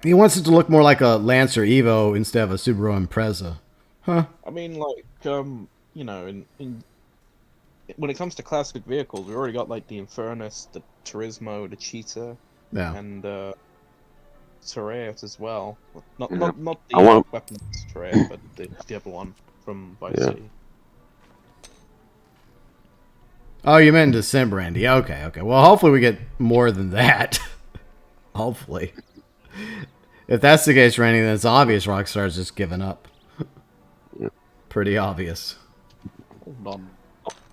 He wants it to look more like a Lancer Evo instead of a Subaru Impreza. Huh. I mean, like, you know, in when it comes to classic vehicles, we already got like the Infernus, the Turismo, the Cheetah, Yeah. and Torreot as well. Not the I want- weapons Torreot, but the other one from Vice City. Oh, you meant in December, Andy. Okay. Well, hopefully we get more than that. Hopefully. If that's the case, Randy, then it's obvious Rockstar's just given up. Pretty obvious. Hold on.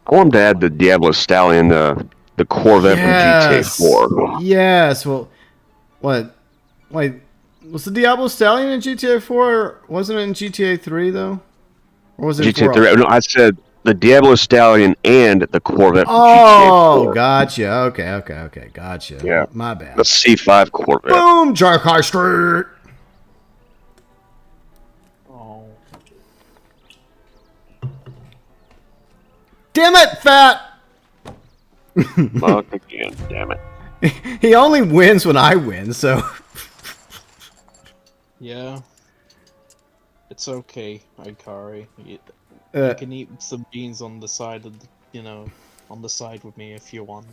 I want him to add the Diablo Stallion, the Corvette from GTA 4. Yes. Well, what? Wait. Was the Diablo Stallion in GTA 4? Wasn't it in GTA 3 though? Or was it GTA 4? 3. No, I said the Diablo Stallion and the Corvette. Oh, gotcha. Okay. Gotcha. Yeah. My bad. The C5 Corvette. Boom! Jark High Street! Oh. Damn it, Fat! Fuck again, damn it. He only wins when I win, so... Yeah. It's okay, Ikari. You can eat some beans on the side of on the side with me if you want.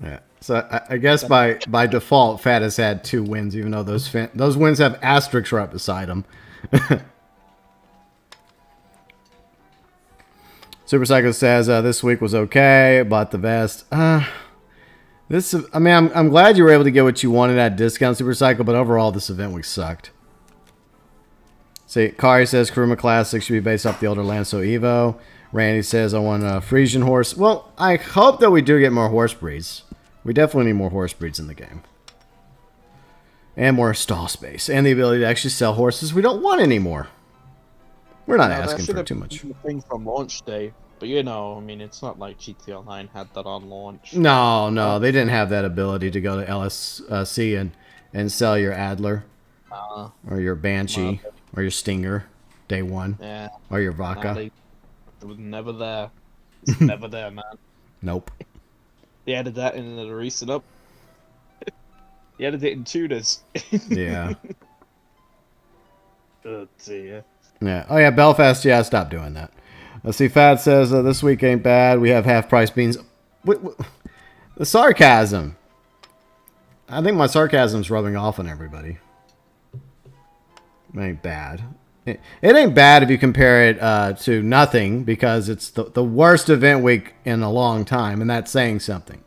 Yeah. So I guess by default, Fat has had 2 wins, even though those wins have asterisks right beside them. Super Psycho says this week was okay. Bought the vest. I'm glad you were able to get what you wanted at discount, Super Psycho, but overall this event week sucked. See, Kari says Kuruma Classic should be based off the older Lanso Evo. Randy says I want a Frisian horse. Well, I hope that we do get more horse breeds. We definitely need more horse breeds in the game. And more stall space. And the ability to actually sell horses we don't want anymore. We're not asking for too much. Thing from launch day, but it's not like GTA Online had that on launch. No, they didn't have that ability to go to LSC and sell your Adler. Or your Banshee. Or your Stinger. Day 1. Yeah. Or your Vaca. It was never there. It's never there, man. Nope. They added that in the recent up. They added it in tuners. Yeah. Oh dear. Yeah. Oh yeah, Belfast. Yeah, stop doing that. Let's see. Fat says this week ain't bad. We have half price beans. The sarcasm. I think my sarcasm's rubbing off on everybody. It ain't bad. It ain't bad if you compare it to nothing, because it's the worst event week in a long time, and that's saying something.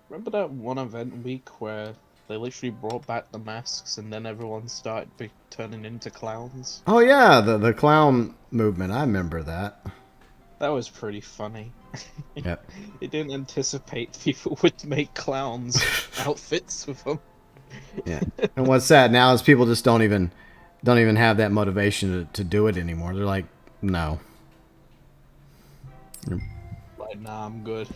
Remember that one event week where they literally brought back the masks and then everyone started turning into clowns? Oh yeah, the clown movement. I remember that. That was pretty funny. Yep. They didn't anticipate people would make clowns outfits with them. Yeah. And what's sad now is people just don't even have that motivation to do it anymore. They're like, no. Like, nah, I'm good.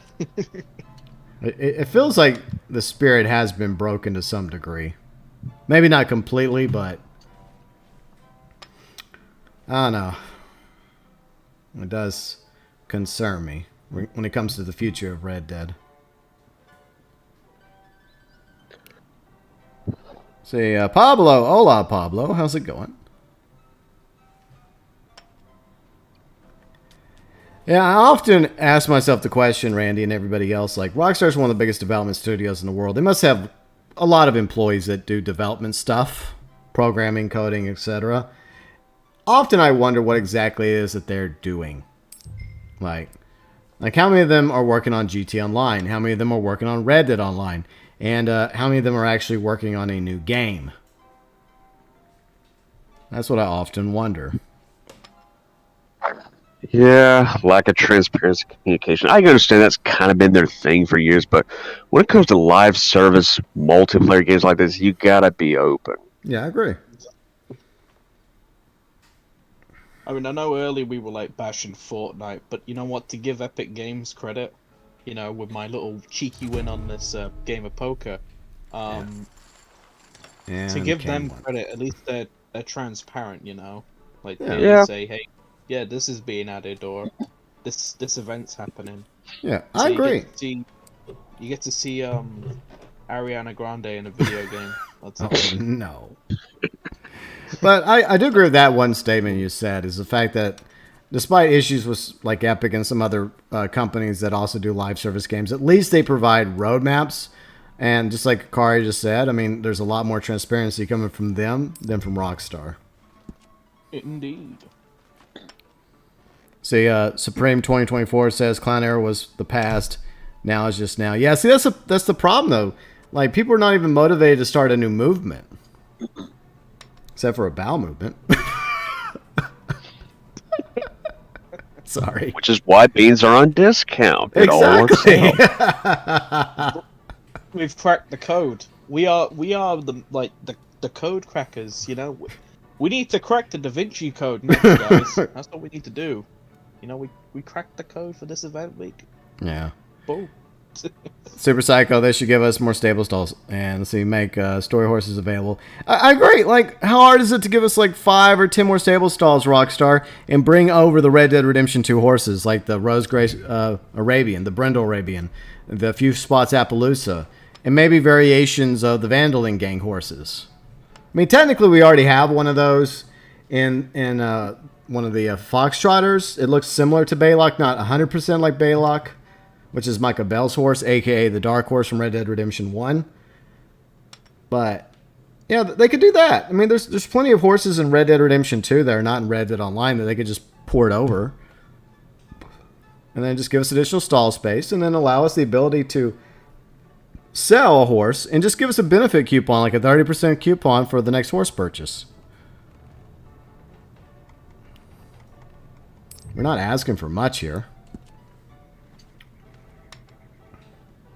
It feels like the spirit has been broken to some degree. Maybe not completely, but I don't know. It does concern me when it comes to the future of Red Dead. See, Pablo. Hola, Pablo. How's it going? Yeah, I often ask myself the question, Randy and everybody else, like, Rockstar's one of the biggest development studios in the world. They must have a lot of employees that do development stuff, programming, coding, etc. Often I wonder what exactly it is that they're doing. Like how many of them are working on GT Online? How many of them are working on Red Dead Online? And how many of them are actually working on a new game? That's what I often wonder. Yeah, lack of transparency communication. I can understand that's kind of been their thing for years, but when it comes to live service multiplayer games like this, you gotta be open. Yeah, I agree. I mean, I know earlier we were like bashing Fortnite, but you know what? To give Epic Games credit, with my little cheeky win on this game of poker, to give them credit, at least they're transparent, like they say, hey, yeah, this is being added, or this event's happening. Yeah, I agree. You get to see Ariana Grande in a video game. That's all. No. But I do agree with that one statement you said, is the fact that despite issues with like Epic and some other companies that also do live service games, at least they provide roadmaps. And just like Kari just said, I mean, there's a lot more transparency coming from them than from Rockstar. Indeed. See, Supreme 2024 says Clown Era was the past. Now is just now. Yeah, see, that's the problem, though. Like, people are not even motivated to start a new movement. Except for a bowel movement. Sorry. Which is why beans are on discount. It all works exactly. out. We've cracked the code. We are the code crackers. You know, we need to crack the Da Vinci Code next, guys. That's what we need to do. You know, we cracked the code for this event week. Yeah. Boom. Super Psycho, they should give us more stable stalls and let's see, make story horses available. I agree. Like, how hard is it to give us like 5 or 10 more stable stalls, Rockstar, and bring over the Red Dead Redemption 2 horses, like the Rose Grace Arabian, the Brindle Arabian, the Few Spots Appaloosa, and maybe variations of the Vandalin Gang horses. I mean, technically, we already have one of those in one of the Foxtrotters. It looks similar to Baylock, not 100% like Baylock, which is Micah Bell's horse, a.k.a. the Dark Horse from Red Dead Redemption 1. But, yeah, they could do that. I mean, there's plenty of horses in Red Dead Redemption 2 that are not in Red Dead Online that they could just port over. And then just give us additional stall space, and then allow us the ability to sell a horse, and just give us a benefit coupon, like a 30% coupon for the next horse purchase. We're not asking for much here.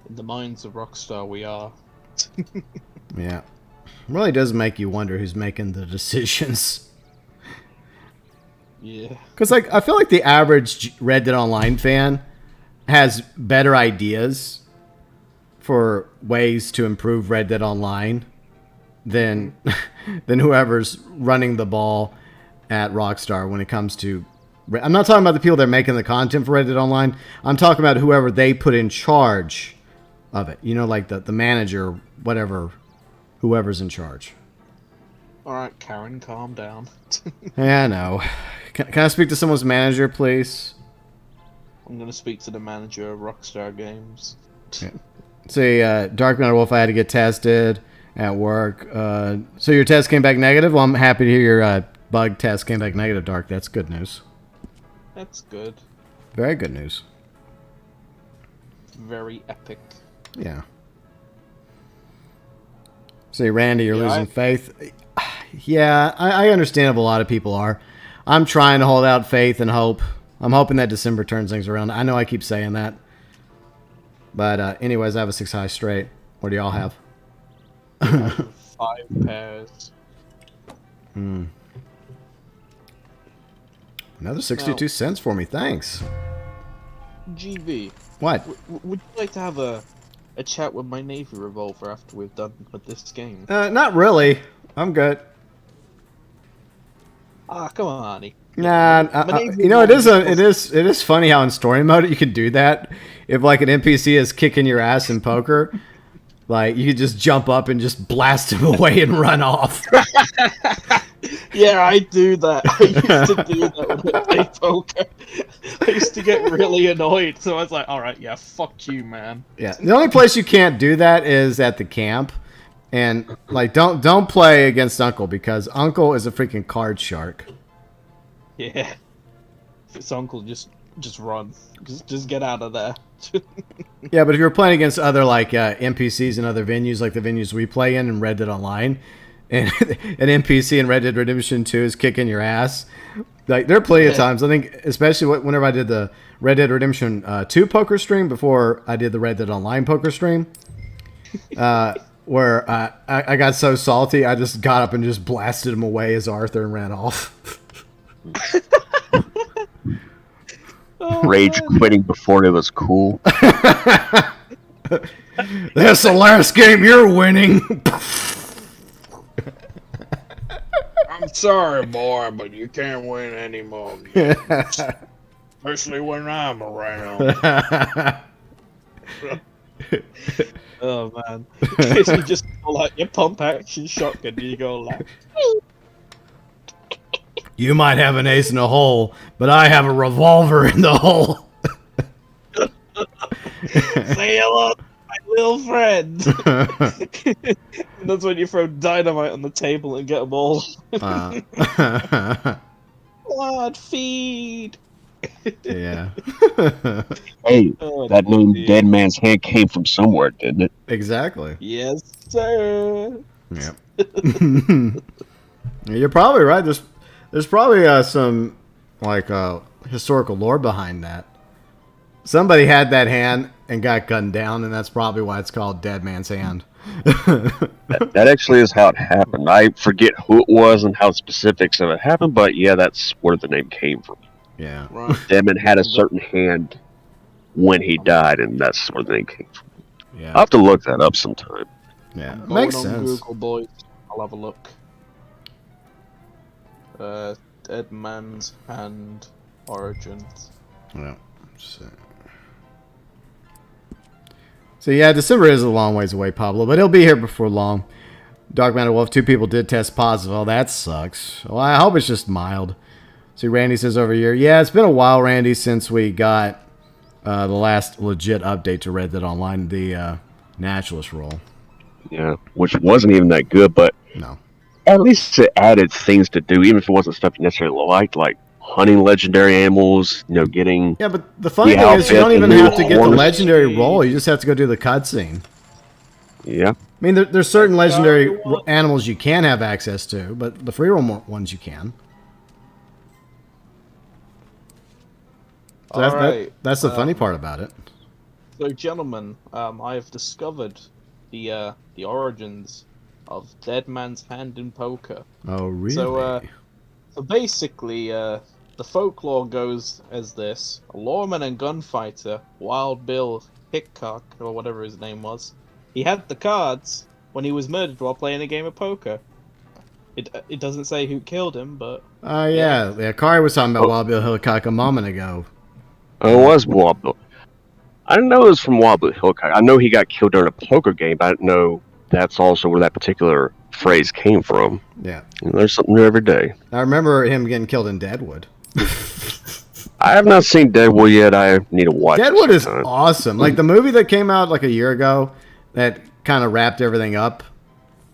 In the minds of Rockstar, we are. Yeah. It really does make you wonder who's making the decisions. Yeah. Because, like, I feel like the average Red Dead Online fan has better ideas for ways to improve Red Dead Online than whoever's running the ball at Rockstar when it comes to... I'm not talking about the people that are making the content for Red Dead Online. I'm talking about whoever they put in charge of it. You know, like the manager, whatever, whoever's in charge. Alright, Karen, calm down. Yeah, I know. Can I speak to someone's manager, please? I'm going to speak to the manager of Rockstar Games. Yeah. See, Dark MatterWolf, I had to get tested at work. So your test came back negative? Well, I'm happy to hear your bug test came back negative, Dark. That's good news. That's good. Very good news. Very epic. Yeah. See, Randy, you're losing faith. Yeah, I understand if a lot of people are. I'm trying to hold out faith and hope. I'm hoping that December turns things around. I know I keep saying that. But anyways, I have a 6 high straight. What do y'all have? 5 pairs. Another 62 cents for me. Thanks. GV. What? Would you like to have a chat with my Navy revolver after we've done with this game? Not really. I'm good. Ah, come on, Arnie. Nah, you know, it is funny how in story mode you can do that. If like an NPC is kicking your ass in poker, like you could just jump up and just blast him away and run off. Yeah, I do that. I used to do that when I played poker. I used to get really annoyed, so I was like, alright, yeah, fuck you, man. Yeah, the only place you can't do that is at the camp. And like don't play against Uncle, because Uncle is a freaking card shark. Yeah. If it's Uncle, just run. Just get out of there. Yeah, but if you're playing against other like NPCs and other venues, like the venues we play in Red Dead Online, and an NPC in Red Dead Redemption 2 is kicking your ass, like there are plenty of times. I think, especially whenever I did the Red Dead Redemption 2 poker stream before I did the Red Dead Online poker stream, where I got so salty, I just got up and just blasted him away as Arthur and ran off. Rage quitting before it was cool. That's the last game you're winning. I'm sorry, boy, but you can't win anymore. Especially when I'm around. Oh, man. You just pull out your pump action shotgun and you go like... You might have an ace in the hole, but I have a revolver in the hole. Say hello to my little friend. And that's when you throw dynamite on the table and get them all. Blood feed. Yeah. Hey, that name Dead Man's Hand came from somewhere, didn't it? Exactly. Yes, sir. Yeah. You're probably right. There's probably some like historical lore behind that. Somebody had that hand and got gunned down, and that's probably why it's called Dead Man's Hand. That actually is how it happened. I forget who it was and how specifics of it happened, but yeah, that's where the name came from. Yeah. Right. Deadman had a certain hand when he died, and that's where the name came from. Yeah. I'll have to look that up sometime. Yeah. I'm Makes going on sense. Google, boys. I'll have a look. Dead Man's Hand origins. Yeah. So yeah, December is a long ways away, Pablo, but he'll be here before long. Dark MatterWolf, 2 people did test positive. Oh, that sucks. Well, I hope it's just mild. See, Randy says over here, yeah, it's been a while, Randy, since we got the last legit update to Red Dead Online, the Naturalist role. Yeah, which wasn't even that good, but No. at least it added things to do, even if it wasn't stuff you necessarily liked, like hunting legendary animals, getting... Yeah, but the funny thing is, you don't even have to get the legendary role. You just have to go do the cutscene. Yeah. I mean, there's certain legendary animals you can have access to, but the free roam ones you can. So that's the funny part about it. So, gentlemen, I have discovered the origins of Dead Man's Hand in poker. Oh, really? So basically, the folklore goes as this: a lawman and gunfighter, Wild Bill Hickok, or whatever his name was, he had the cards when he was murdered while playing a game of poker. It doesn't say who killed him, but... yeah, Kari was talking about Wild Bill Hickok a moment ago. Oh, it was Wild Bill. I didn't know it was from Wild Bill Hickok. I know he got killed during a poker game, but I didn't know that's also where that particular phrase came from. Yeah. There's something new every day. I remember him getting killed in Deadwood. I have not seen Deadwood yet. I need to watch Deadwood it is awesome. Like the movie that came out like a year ago that kind of wrapped everything up,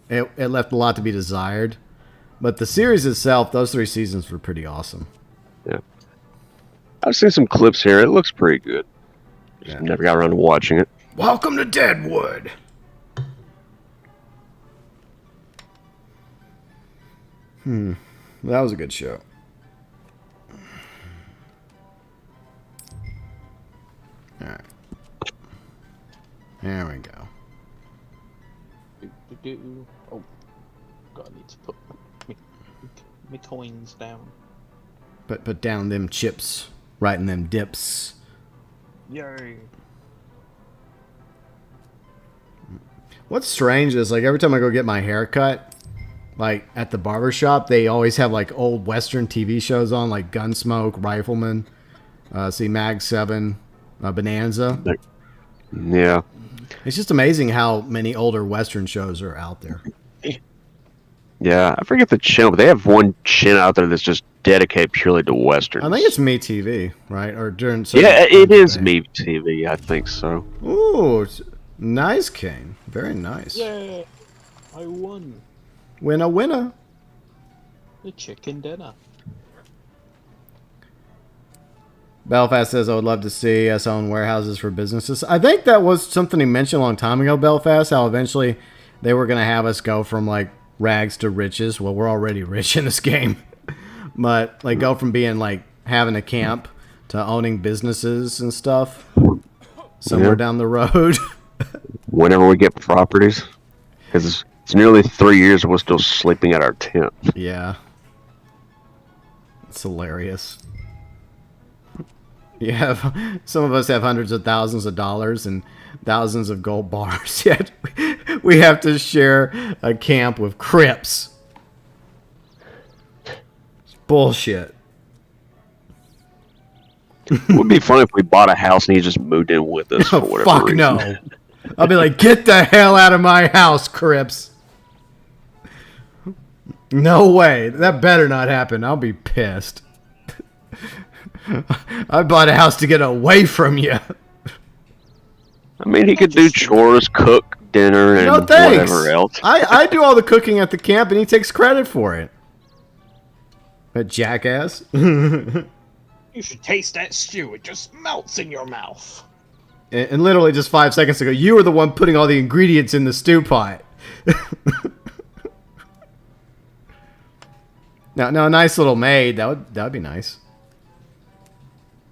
it left a lot to be desired. But the series itself, those 3 seasons were pretty awesome. Yeah. I've seen some clips here. It looks pretty good. Just never got around to watching it. Welcome to Deadwood. That was a good show. Alright. There we go. Oh, God, I need to put my coins down. Put down them chips, right in them dips. Yay. What's strange is, like, every time I go get my hair cut, like, at the barber shop, they always have, like, old Western TV shows on, like Gunsmoke, Rifleman, Mag 7, Bonanza. Yeah. It's just amazing how many older Western shows are out there. Yeah, I forget the channel, but they have one channel out there that's just dedicated purely to Westerns. I think it's MeTV, right? Or during yeah, it is MeTV, I think so. Ooh, nice, Kane. Very nice. Yay! I won. Winner, winner. The chicken dinner. Belfast says, I would love to see us own warehouses for businesses. I think that was something he mentioned a long time ago, Belfast, how eventually they were going to have us go from, like, rags to riches. Well, we're already rich in this game. But, like, go from being, like, having a camp to owning businesses and stuff somewhere down the road. Whenever we get properties. Because it's nearly 3 years and we're still sleeping at our tent. Yeah. It's hilarious. You have, some of us have hundreds of thousands of dollars and thousands of gold bars, yet we have to share a camp with Crips. It's bullshit. It would be fun if we bought a house and he just moved in with us for whatever Fuck reason. no. I'll be like, get the hell out of my house, Crips. No way. That better not happen. I'll be pissed. I bought a house to get away from you. I mean, he could do chores, cook dinner, and whatever else. I do all the cooking at the camp, and he takes credit for it. That jackass. You should taste that stew. It just melts in your mouth. And literally just 5 seconds ago, you were the one putting all the ingredients in the stew pot. Now, a nice little maid, that would be nice.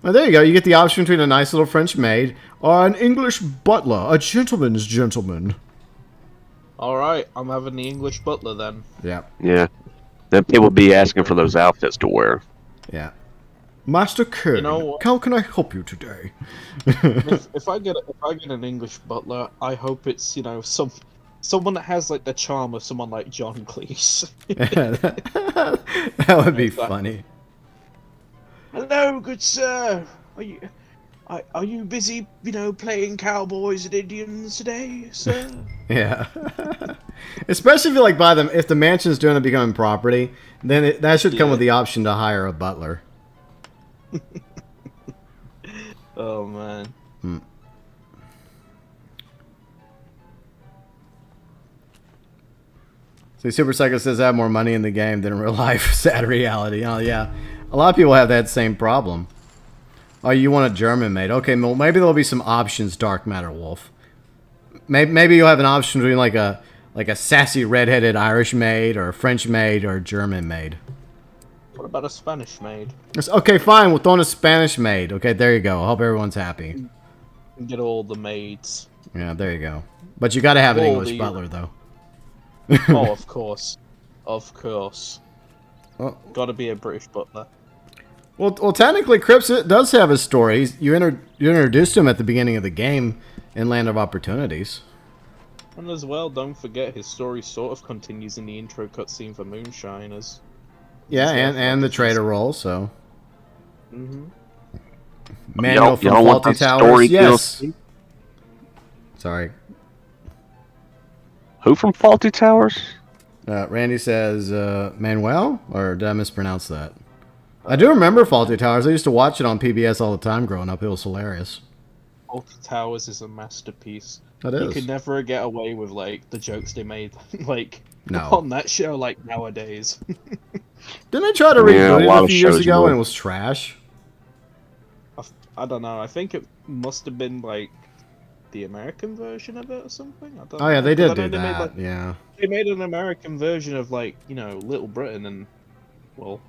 Well, there you go. You get the option between a nice little French maid or an English butler, a gentleman's gentleman. All right, I'm having the English butler then. Yeah. Yeah. Then people be asking for those outfits to wear. Yeah. Master Kern, You know, how can I help you today? if I get an English butler, I hope it's someone that has like the charm of someone like John Cleese. That would be funny. Hello, good sir. Are you busy, playing cowboys and Indians today, sir? Yeah. Especially if you like buy them, if the mansion's doing it becoming property, then that should come with the option to hire a butler. Oh man. See, Super Psycho says I have more money in the game than in real life. Sad reality. Oh yeah, a lot of people have that same problem. Oh, you want a German maid? Okay, well, maybe there'll be some options. Dark MatterWolf. Maybe you'll have an option between like a sassy redheaded Irish maid or a French maid or a German maid. What about a Spanish maid? Okay, fine. We'll throw in a Spanish maid. Okay, there you go. I hope everyone's happy. Get all the maids. Yeah, there you go. But you got to have an All English the- butler, though. Oh, of course. Of course. Well, Gotta be a British butler. well, technically, Cripps does have a story. You introduced him at the beginning of the game in Land of Opportunities. And as well, don't forget his story sort of continues in the intro cutscene for Moonshiners. Yeah, He's and the trader role, so. Mm-hmm. Manual from y'all want Faulty that Towers, story yes. DLC? Sorry. Who from Faulty Towers? Randy says, Manuel? Or did I mispronounce that? I do remember Faulty Towers. I used to watch it on PBS all the time growing up. It was hilarious. Faulty Towers is a masterpiece. That You is. could never get away with like the jokes they made No. on that show like nowadays. Didn't I try to Yeah, reboot a it lot a of few years shows ago will. and it was trash? I don't know. I think it must have been like the American version of it or something. I don't Oh, yeah, know. they 'Cause I did know do they made, that. Yeah. They made an American version of like Little Britain, and well,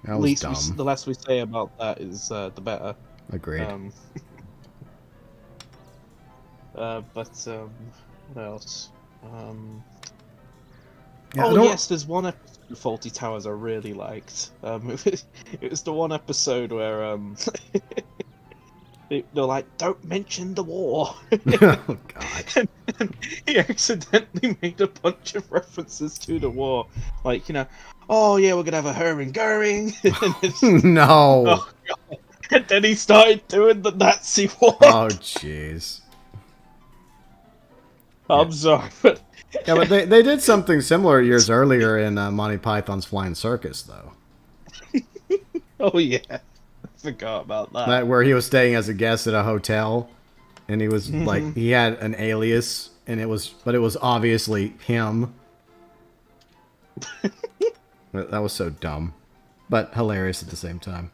That at was least dumb. the less we say about that is the better. Agreed. But what else? Yeah, I Oh don't- yes, there's one episode of Faulty Towers I really liked. It was the one episode where they're like, "Don't mention the war." Oh, God. And he accidentally made a bunch of references to the war, like oh yeah, we're gonna have a Hermann Goering, No. oh, God. And then he started doing the Nazi war. Oh, jeez. I'm sorry, but Yeah, but they did something similar years earlier in Monty Python's Flying Circus, though. oh yeah, I forgot about that. Where he was staying as a guest at a hotel, and he was like, he had an alias, and it was obviously him. That was so dumb, but hilarious at the same time.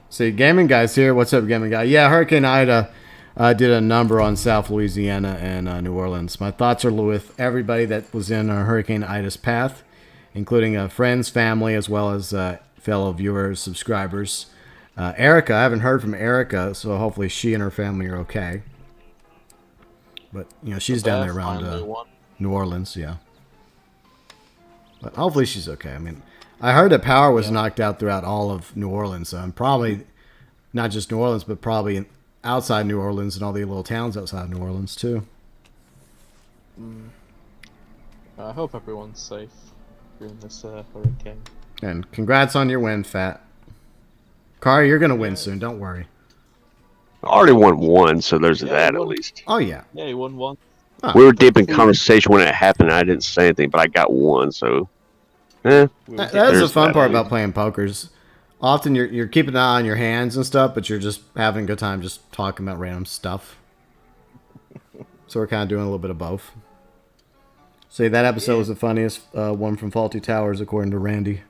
See, Gaming Guy's here. What's up, Gaming Guy? Yeah, Hurricane Ida did a number on South Louisiana and New Orleans. My thoughts are with everybody that was in Hurricane Ida's path, including friends, family, as well as fellow viewers, subscribers. Erica, I haven't heard from Erica, so hopefully she and her family are okay. But, she's down there around New Orleans, yeah. But hopefully she's okay. I mean, I heard that power was knocked out throughout all of New Orleans, so I'm probably not just New Orleans, but probably outside New Orleans and all the little towns outside New Orleans, too. I hope everyone's safe during this hurricane. And congrats on your win, Fat. Kari, you're going to win soon, don't worry. I already won one, so there's Yeah, that I at won. least. Oh, yeah. Yeah, he won one. Oh, We were deep in conversation when it happened. And I didn't say anything, but I got one, so. We were That's the There's fun that. part about playing pokers. Often you're keeping an eye on your hands and stuff, but you're just having a good time just talking about random stuff. So we're kind of doing a little bit of both. See, that episode was the funniest one from Faulty Towers, according to Randy.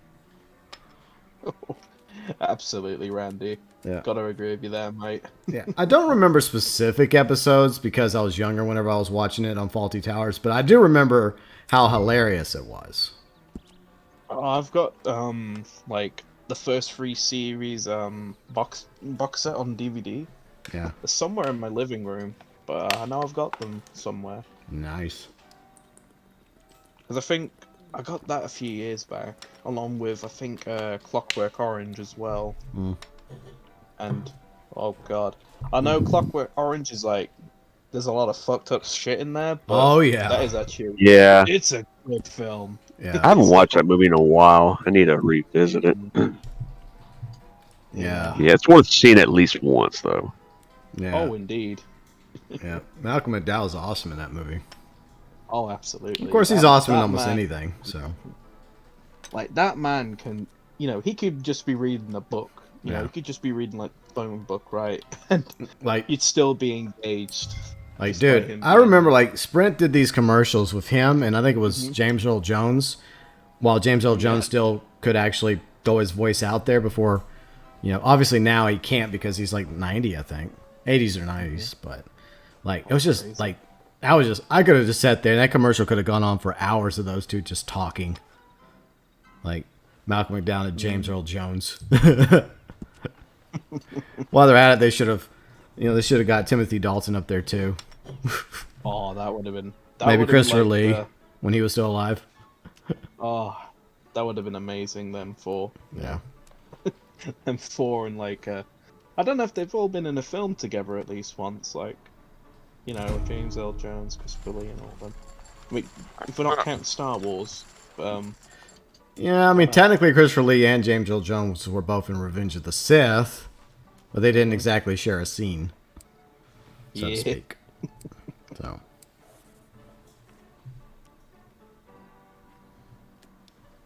Absolutely, Randy. Yeah. Gotta agree with you there, mate. Yeah, I don't remember specific episodes because I was younger whenever I was watching it on Faulty Towers, but I do remember how hilarious it was. I've got like the first 3 series box set on DVD. Yeah. They're somewhere in my living room, but I know I've got them somewhere. Nice. Because I think I got that a few years back, along with I think Clockwork Orange as well. Mm. And oh god, I know Clockwork Orange is like there's a lot of fucked up shit in there, but Oh yeah. that is actually Yeah, it's a good film. Yeah. I haven't watched that movie in a while. I need to revisit it. Yeah. Yeah, it's worth seeing at least once, though. Yeah. Oh, indeed. Yeah. Malcolm McDowell's awesome in that movie. Oh, absolutely. Of course, he's That- awesome in that almost man- anything. So. Like that man can, he could just be reading a book. You know, Yeah. he could just be reading like a phone book, right? And Like, you'd still be engaged. like, just by dude, him I being- remember like Sprint did these commercials with him, and I think it was James Earl Jones. While James Earl Jones still could actually throw his voice out there before, obviously now he can't because he's like 90, I think, 80s or 90s. But like, it was just crazy. like, I could have just sat there, and that commercial could have gone on for hours of those two just talking. Like Malcolm McDowell and James Earl Jones. While they're at it, they should have got Timothy Dalton up there too. Oh, that would have been. That Maybe would have been Christopher like Lee the- when he was still alive. Oh, that would have been amazing. Them four. Yeah. Them four and like. I don't know if they've all been in a film together at least once. Like, James L. Jones, Christopher Lee, and all them. I mean, if we're not counting Star Wars. Yeah, I mean, technically Christopher Lee and James Earl Jones were both in Revenge of the Sith, but they didn't exactly share a scene, so to Yeah. speak. So.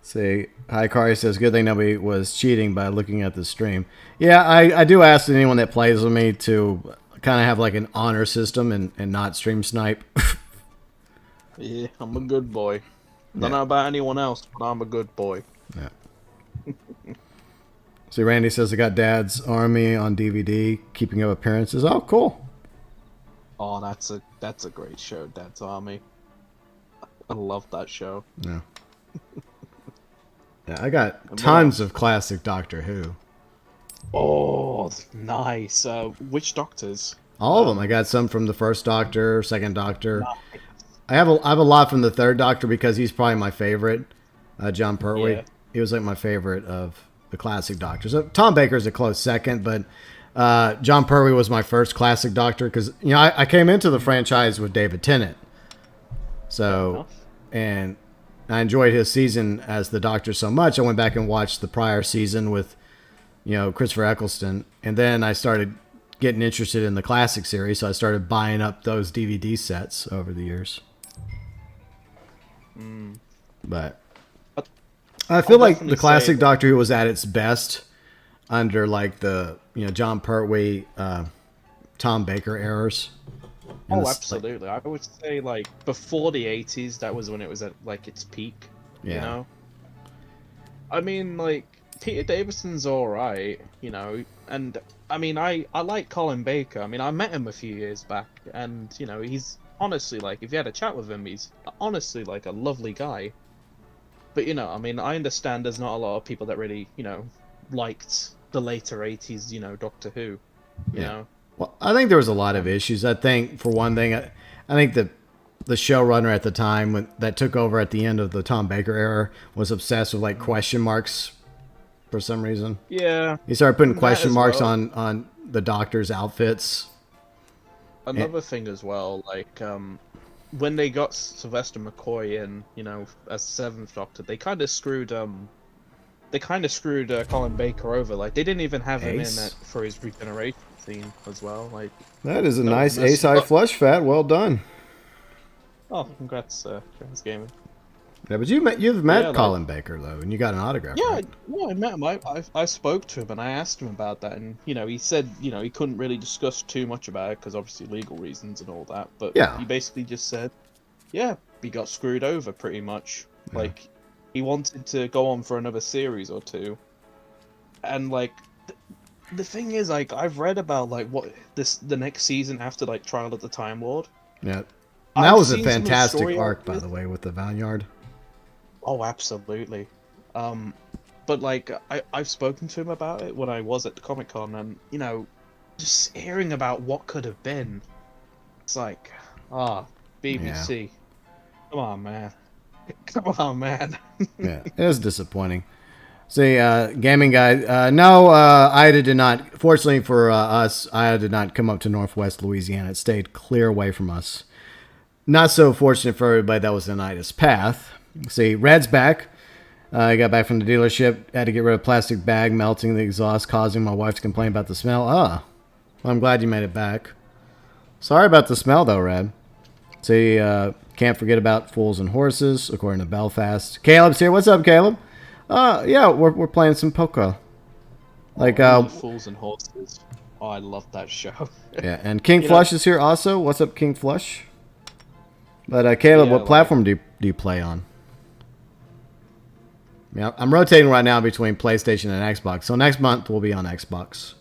See, Hikari says, good thing nobody was cheating by looking at the stream. Yeah, I do ask anyone that plays with me to kind of have like an honor system and not stream snipe. Yeah, I'm a good boy. Yeah. Don't know about anyone else, but I'm a good boy. Yeah. See, Randy says I got Dad's Army on DVD, keeping up appearances. Oh, cool. Oh, that's a great show, Dad's Army. I love that show. Yeah. Yeah, I got tons of classic Doctor Who. Oh, nice. Which Doctors? All of them. I got some from the first Doctor, second Doctor. I have a lot from the third Doctor because he's probably my favorite. John Pertwee. Yeah. He was like my favorite of the classic Doctors. So Tom Baker's a close second, but John Pertwee was my first classic Doctor because I came into the franchise with David Tennant. So, and I enjoyed his season as the Doctor so much, I went back and watched the prior season with, Christopher Eccleston, and then I started getting interested in the classic series, so I started buying up those DVD sets over the years. But I feel like the definitely classic say- Doctor Who was at its best under like the John Pertwee, Tom Baker eras. And Oh, this, absolutely. I would say like before the 80s, that was when it was at like its peak. Yeah. I mean, like Peter Davison's all right, and I mean, I like Colin Baker. I mean, I met him a few years back, and he's honestly like, if you had a chat with him, he's honestly like a lovely guy. But I mean, I understand there's not a lot of people that really liked the later 80s, Doctor Who. You Yeah. know. Well, I think there was a lot of issues. I think, for one thing, I think the showrunner at the time that took over at the end of the Tom Baker era was obsessed with like question marks for some reason. Yeah. He started putting That question as marks well. on the Doctor's outfits. Another thing as well, like when they got Sylvester McCoy in, as Seventh Doctor, they kind of screwed Colin Baker over. Like they didn't even have him in Ace. that for his regeneration scene as well. Like, That is a That nice was messed Ace High up. Flush Fat. Well done. oh, congrats, Gaming. Yeah, but you've met Yeah, like- Colin Baker though, and you got an autograph. Yeah, right? I met him. I spoke to him and I asked him about that, and he said he couldn't really discuss too much about it because obviously legal reasons and all that. But Yeah. he basically just said, yeah, he got screwed over pretty much. Yeah. Like he wanted to go on for another series or two, and like the thing is, like I've read about like what the next season after like Trial of the Time Lord. Yeah. I've That was a seen some of the fantastic story arc, by arcs. the way, with the Vineyard. Oh, absolutely. But like I've spoken to him about it when I was at the Comic-Con, and you know, just hearing about what could have been, it's like, BBC, come on, man, come on, man. Yeah, it is disappointing. See, gaming guy, no, Ida did not. Fortunately for us, Ida did not come up to Northwest Louisiana. It stayed clear away from us. Not so fortunate for everybody that was in Ida's path. See, Red's back. I got back from the dealership. Had to get rid of plastic bag melting the exhaust, causing my wife to complain about the smell. Well, I'm glad you made it back. Sorry about the smell, though, Red. See, can't forget about Fools and Horses, according to Belfast. Caleb's here. What's up, Caleb? Yeah, we're playing some poker. Like, Fools and Horses. Oh, I love that show. Yeah, and King Flush is here also. What's up, King Flush? But Caleb, what platform do you play on? Yeah, I'm rotating right now between PlayStation and Xbox. So next month we'll be on Xbox.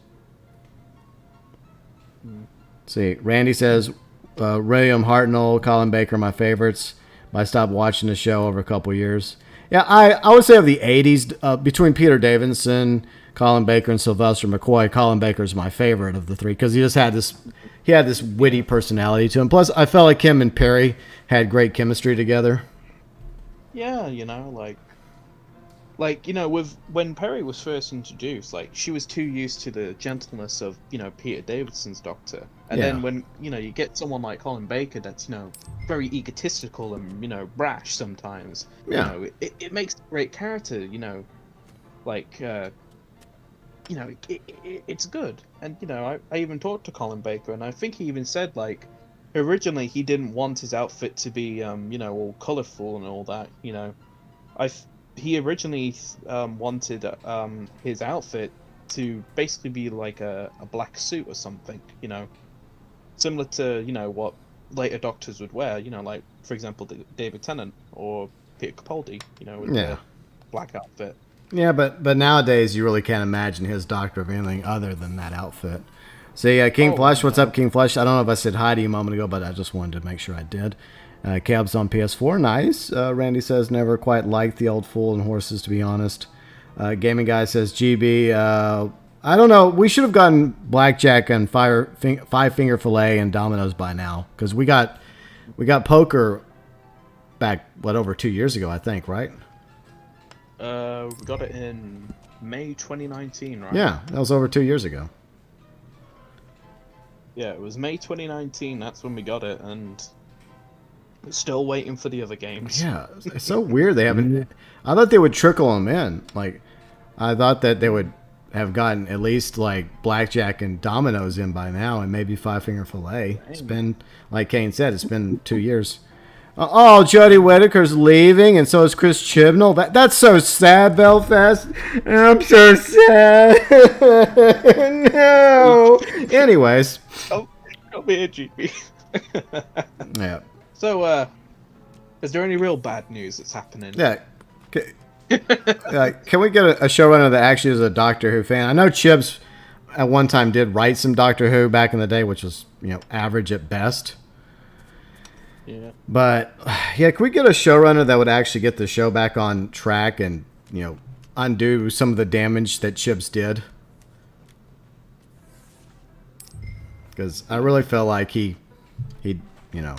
See, Randy says William Hartnell, Colin Baker, my favorites. But I stopped watching the show over a couple years. Yeah, I would say of the 80s, between Peter Davidson, Colin Baker, and Sylvester McCoy, Colin Baker's my favorite of the three because he just had this witty personality to him. Plus, I felt like him and Perry had great chemistry together. Yeah, you know, like you know, with when Perry was first introduced, like she was too used to the gentleness of, you know, Peter Davidson's Doctor, and then when, you know, you get someone like Colin Baker that's, you know, very egotistical and, you know, brash sometimes. Yeah. You know, it makes a great character. You know, like you know, it's good. And you know, I even talked to Colin Baker, and I think he even said, like, originally he didn't want his outfit to be you know, all colorful and all that. You know, he originally wanted his outfit to basically be like a black suit or something, you know, similar to, you know, what later Doctors would wear, you know, like, for example, David Tennant or Peter Capaldi, you know, with the black outfit. Yeah, but nowadays you really can't imagine his Doctor of anything other than that outfit. See, King Flush, what's up, King Flush? I don't know if I said hi to you a moment ago, but I just wanted to make sure I did. Cab's on PS4, nice. Randy says never quite liked the old Fool and Horses, to be honest. Gaming Guy says GB. I don't know. We should have gotten Blackjack and Five Finger Fillet and Dominoes by now, because we got poker back over 2 years ago, I think, right? We got it in May 2019, right? Yeah, that was over 2 years ago. Yeah, it was May 2019. That's when we got it, and still waiting for the other games. Yeah, it's so weird they haven't. I thought they would trickle them in. Like, I thought that they would have gotten at least like Blackjack and Dominoes in by now, and maybe Five Finger Fillet. It's been, like Kane said, it's been 2 years. Oh, Jodie Whittaker's leaving, and so is Chris Chibnall. That's so sad, Belfast. I'm so sad. No. Anyways. Oh, don't be a GB. Yeah. So, is there any real bad news that's happening? Yeah. Can we get a showrunner that actually is a Doctor Who fan? I know Chibs at one time did write some Doctor Who back in the day, which was, you know, average at best. Yeah. But yeah, can we get a showrunner that would actually get the show back on track and, you know, undo some of the damage that Chibs did? Because I really felt like he, you know.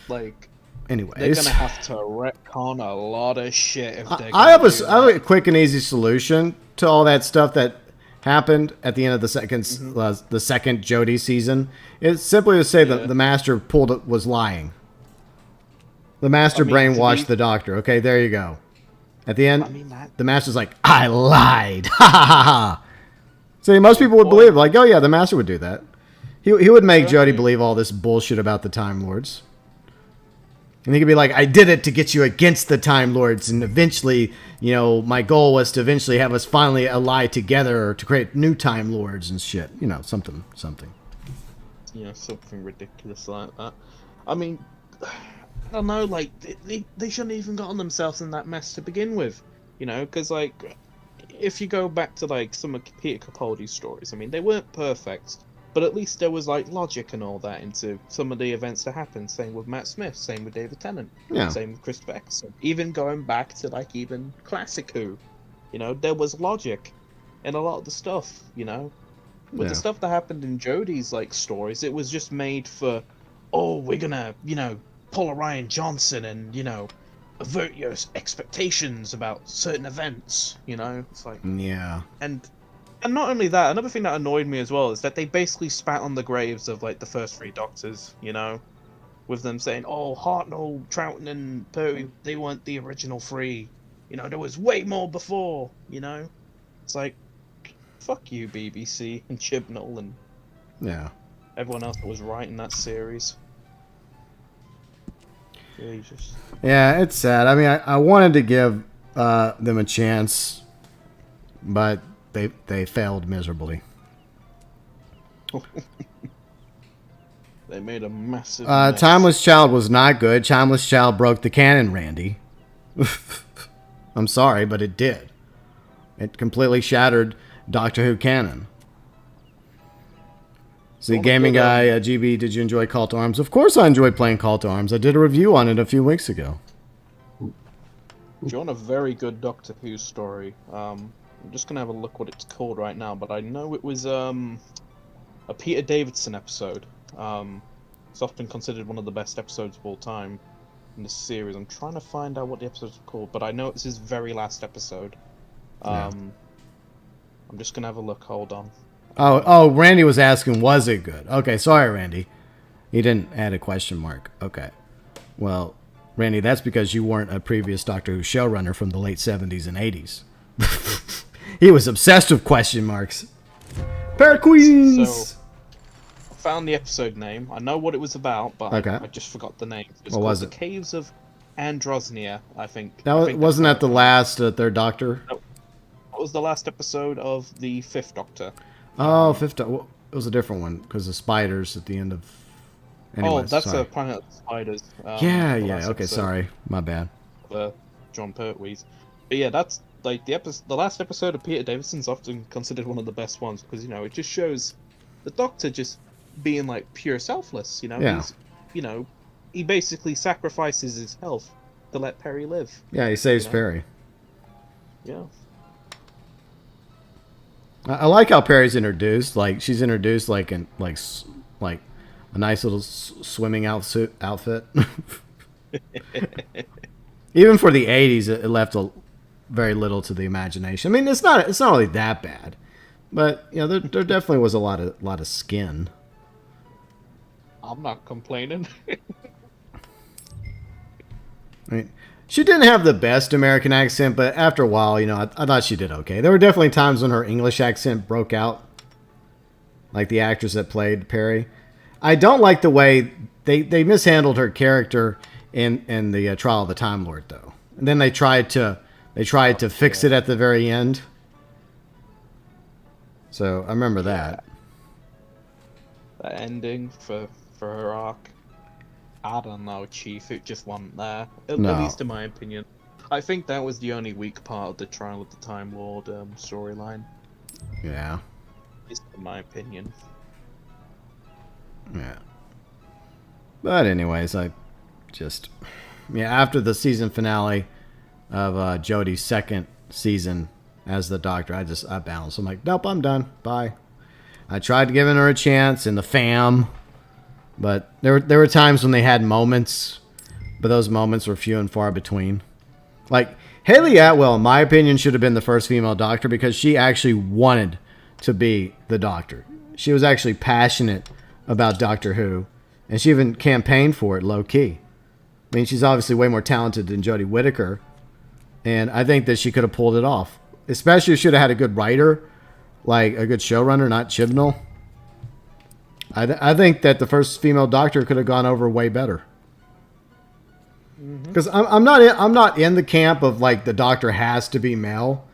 Like, anyways, they're gonna have to retcon a lot of shit if they're I have a quick and easy solution to all that stuff that happened at the end of the second Jodie season. It's simply to say that the Master was lying. The Master brainwashed the Doctor. Okay, there you go. At the end, the Master's like, I lied. Ha ha ha ha. See, most people would believe, like, oh yeah, the Master would do that. He would make Jodie believe all this bullshit about the Time Lords. And he could be like, I did it to get you against the Time Lords, and eventually, you know, my goal was to eventually have us finally ally together to create new Time Lords and shit. You know, something. Yeah, something ridiculous like that. I mean, I don't know, like, they shouldn't have even gotten themselves in that mess to begin with. You know, because, like, if you go back to, like, some of Peter Capaldi's stories, I mean, they weren't perfect, But at least there was like logic and all that into some of the events that happened. Same with Matt Smith, same with David Tennant, Yeah. same with Christopher Eccleston. Even going back to like even classic Who, you know, there was logic in a lot of the stuff. You know, with the stuff that happened in Jodie's like stories, it was just made for, oh, we're gonna, you know, pull a Ryan Johnson and, you know, avert your expectations about certain events. You know, it's like, Yeah. And not only that, another thing that annoyed me as well is that they basically spat on the graves of like the first three Doctors, you know, with them saying, "Oh, Hartnell, Troughton, and Pertwee, they weren't the original three. You know, there was way more before." You know, it's like, fuck you, BBC and Chibnall and everyone else that was writing that series. Jesus. Yeah, it's sad. I mean, I wanted to give them a chance, but they failed miserably. They made a massive mess. Timeless Child was not good. Timeless Child broke the canon, Randy. I'm sorry, but it did. It completely shattered Doctor Who canon. See, gaming guy, GB, did you enjoy Call to Arms? Of course I enjoyed playing Call to Arms. I did a review on it a few weeks ago. Do you want a very good Doctor Who story? I'm just gonna have a look what it's called right now, but I know it was a Peter Davidson episode. It's often considered one of the best episodes of all time in this series. I'm trying to find out what the episode's called, but I know it's his very last episode. I'm just gonna have a look. Hold on. Oh, Randy was asking, was it good? Okay, sorry, Randy. He didn't add a question mark. Okay. Well, Randy, that's because you weren't a previous Doctor Who showrunner from the late 70s and 80s. He was obsessed with question marks. Paraqueens! So, I found the episode name. I know what it was about, but I just forgot the name. It's what called was The it? Caves of Androsnia, I think. Wasn't that the last Third Doctor? No. That was the last episode of the Fifth Doctor. Oh, Fifth. Well, it was a different one because the spiders at the end of. Anyways, that's sorry. a Planet of the Spiders. Yeah. Okay, sorry, my bad. John Pertwee's. But yeah, that's like the last episode of Peter Davidson's often considered one of the best ones because, you know, it just shows the Doctor just being like pure selfless. You know, he's, you know, he basically sacrifices his health to let Perry live. Yeah, he saves Perry. Yeah. I like how Perry's introduced. Like she's introduced like a nice little swimming outfit. Even for the '80s, it left very little to the imagination. I mean, it's not really that bad, but you know, there definitely was a lot of skin. I'm not complaining. I mean, she didn't have the best American accent, but after a while, you know, I thought she did okay. There were definitely times when her English accent broke out, like the actress that played Perry. I don't like the way they mishandled her character in the Trial of the Time Lord, though. And then they tried to fix it at the very end. So I remember that. That ending for her arc. I don't know, Chief. It just wasn't there. At least in my opinion. I think that was the only weak part of the Trial of the Time Lord storyline. Yeah. At least in my opinion. Yeah. But anyways, after the season finale of Jodie's second season as the Doctor, I bounced. I'm like, nope, I'm done. Bye. I tried giving her a chance in the fam, but there were times when they had moments, but those moments were few and far between. Like Haley Atwell, in my opinion, should have been the first female Doctor because she actually wanted to be the Doctor. She was actually passionate about Doctor Who, and she even campaigned for it low key. I mean, she's obviously way more talented than Jodie Whittaker, and I think that she could have pulled it off. Especially if she should have had a good writer, like a good showrunner, not Chibnall. I think that the first female Doctor could have gone over way better. Because I'm not in the camp of like the Doctor has to be male,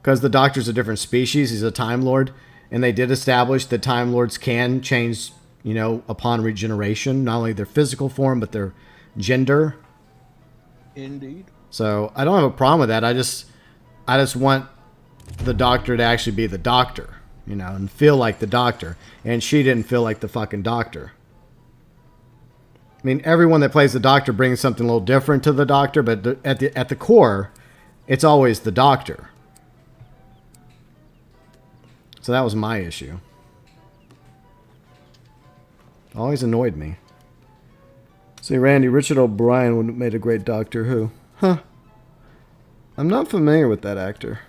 because the Doctor's a different species. He's a Time Lord, and they did establish that Time Lords can change, you know, upon regeneration, not only their physical form but their gender. Indeed. So I don't have a problem with that. I just want the Doctor to actually be the Doctor. you know, and feel like the Doctor. And she didn't feel like the fucking Doctor. I mean, everyone that plays the Doctor brings something a little different to the Doctor, but at the core, it's always the Doctor. So that was my issue. Always annoyed me. See, Randy, Richard O'Brien would have made a great Doctor Who. Huh. I'm not familiar with that actor.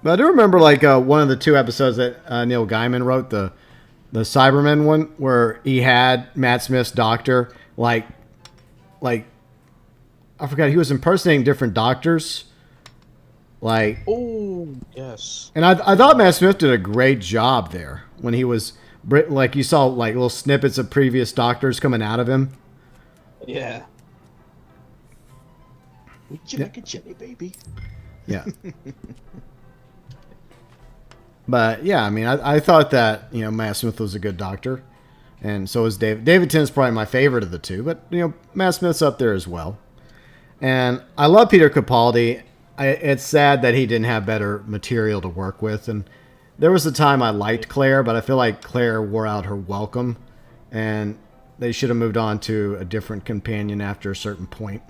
But I do remember, like, one of the 2 episodes that Neil Gaiman wrote, the Cybermen one, where he had Matt Smith's Doctor, like, I forgot, he was impersonating different doctors. Like, Oh, yes. and I thought Matt Smith did a great job there when he was, like, you saw, like, little snippets of previous doctors coming out of him. Yeah. Would you like a jelly baby? Yeah. But, yeah, I mean, I thought that, you know, Matt Smith was a good doctor. And so was David. David Tennant's probably my favorite of the 2. But, you know, Matt Smith's up there as well. And I love Peter Capaldi. It's sad that he didn't have better material to work with. And there was a time I liked Claire, but I feel like Claire wore out her welcome. And they should have moved on to a different companion after a certain point.